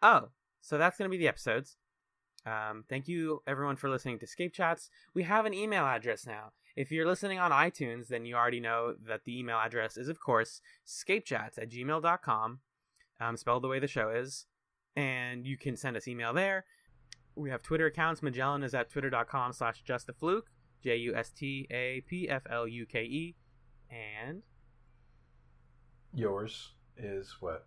[SPEAKER 3] Oh, so that's going to be the episodes. Thank you, everyone, for listening to ScapeChatz. We have an email address now. If you're listening on iTunes, then you already know that the email address is, of course, scapechatz@gmail.com, spelled the way the show is. And you can send us email there. We have Twitter accounts. Magellan is at twitter.com/justafluke, JUSTAPFLUKE. And
[SPEAKER 5] yours is what?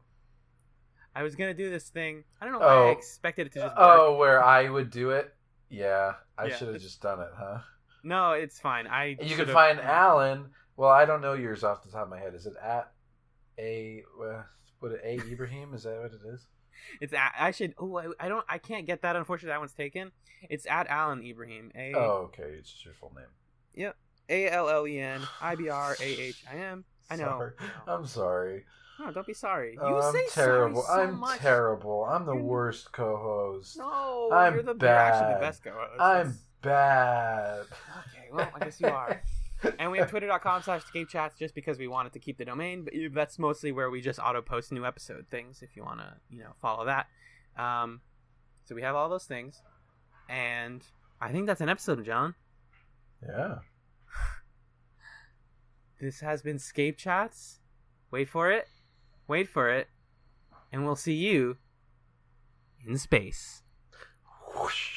[SPEAKER 3] I was going to do this thing. I don't know why I expected it to just work.
[SPEAKER 5] Oh, where I would do it? Yeah, I should have just done it, huh?
[SPEAKER 3] No, it's fine.
[SPEAKER 5] You can find Alan. Well, I don't know yours off the top of my head. Is it at A Ibrahim? Is that what it is?
[SPEAKER 3] It's at, I can't get that. Unfortunately, that one's taken. It's at Alan Ibrahim.
[SPEAKER 5] Okay. It's just your full name.
[SPEAKER 3] Yep. ALLENIBRAHIM. I know.
[SPEAKER 5] Sorry. I'm sorry.
[SPEAKER 3] No, don't be sorry.
[SPEAKER 5] I'm
[SPEAKER 3] terrible.
[SPEAKER 5] Sorry so much. Terrible. I'm the worst co-host.
[SPEAKER 3] No,
[SPEAKER 5] you're actually
[SPEAKER 3] the best co-host.
[SPEAKER 5] I'm bad.
[SPEAKER 3] Okay, well, I guess you are. And we have twitter.com/ScapeChatz just because we wanted to keep the domain, but that's mostly where we just auto-post new episode things if you want to, follow that. So we have all those things. And I think that's an episode, John.
[SPEAKER 5] Yeah.
[SPEAKER 3] This has been ScapeChatz. Wait for it. And we'll see you in space.
[SPEAKER 5] Whoosh.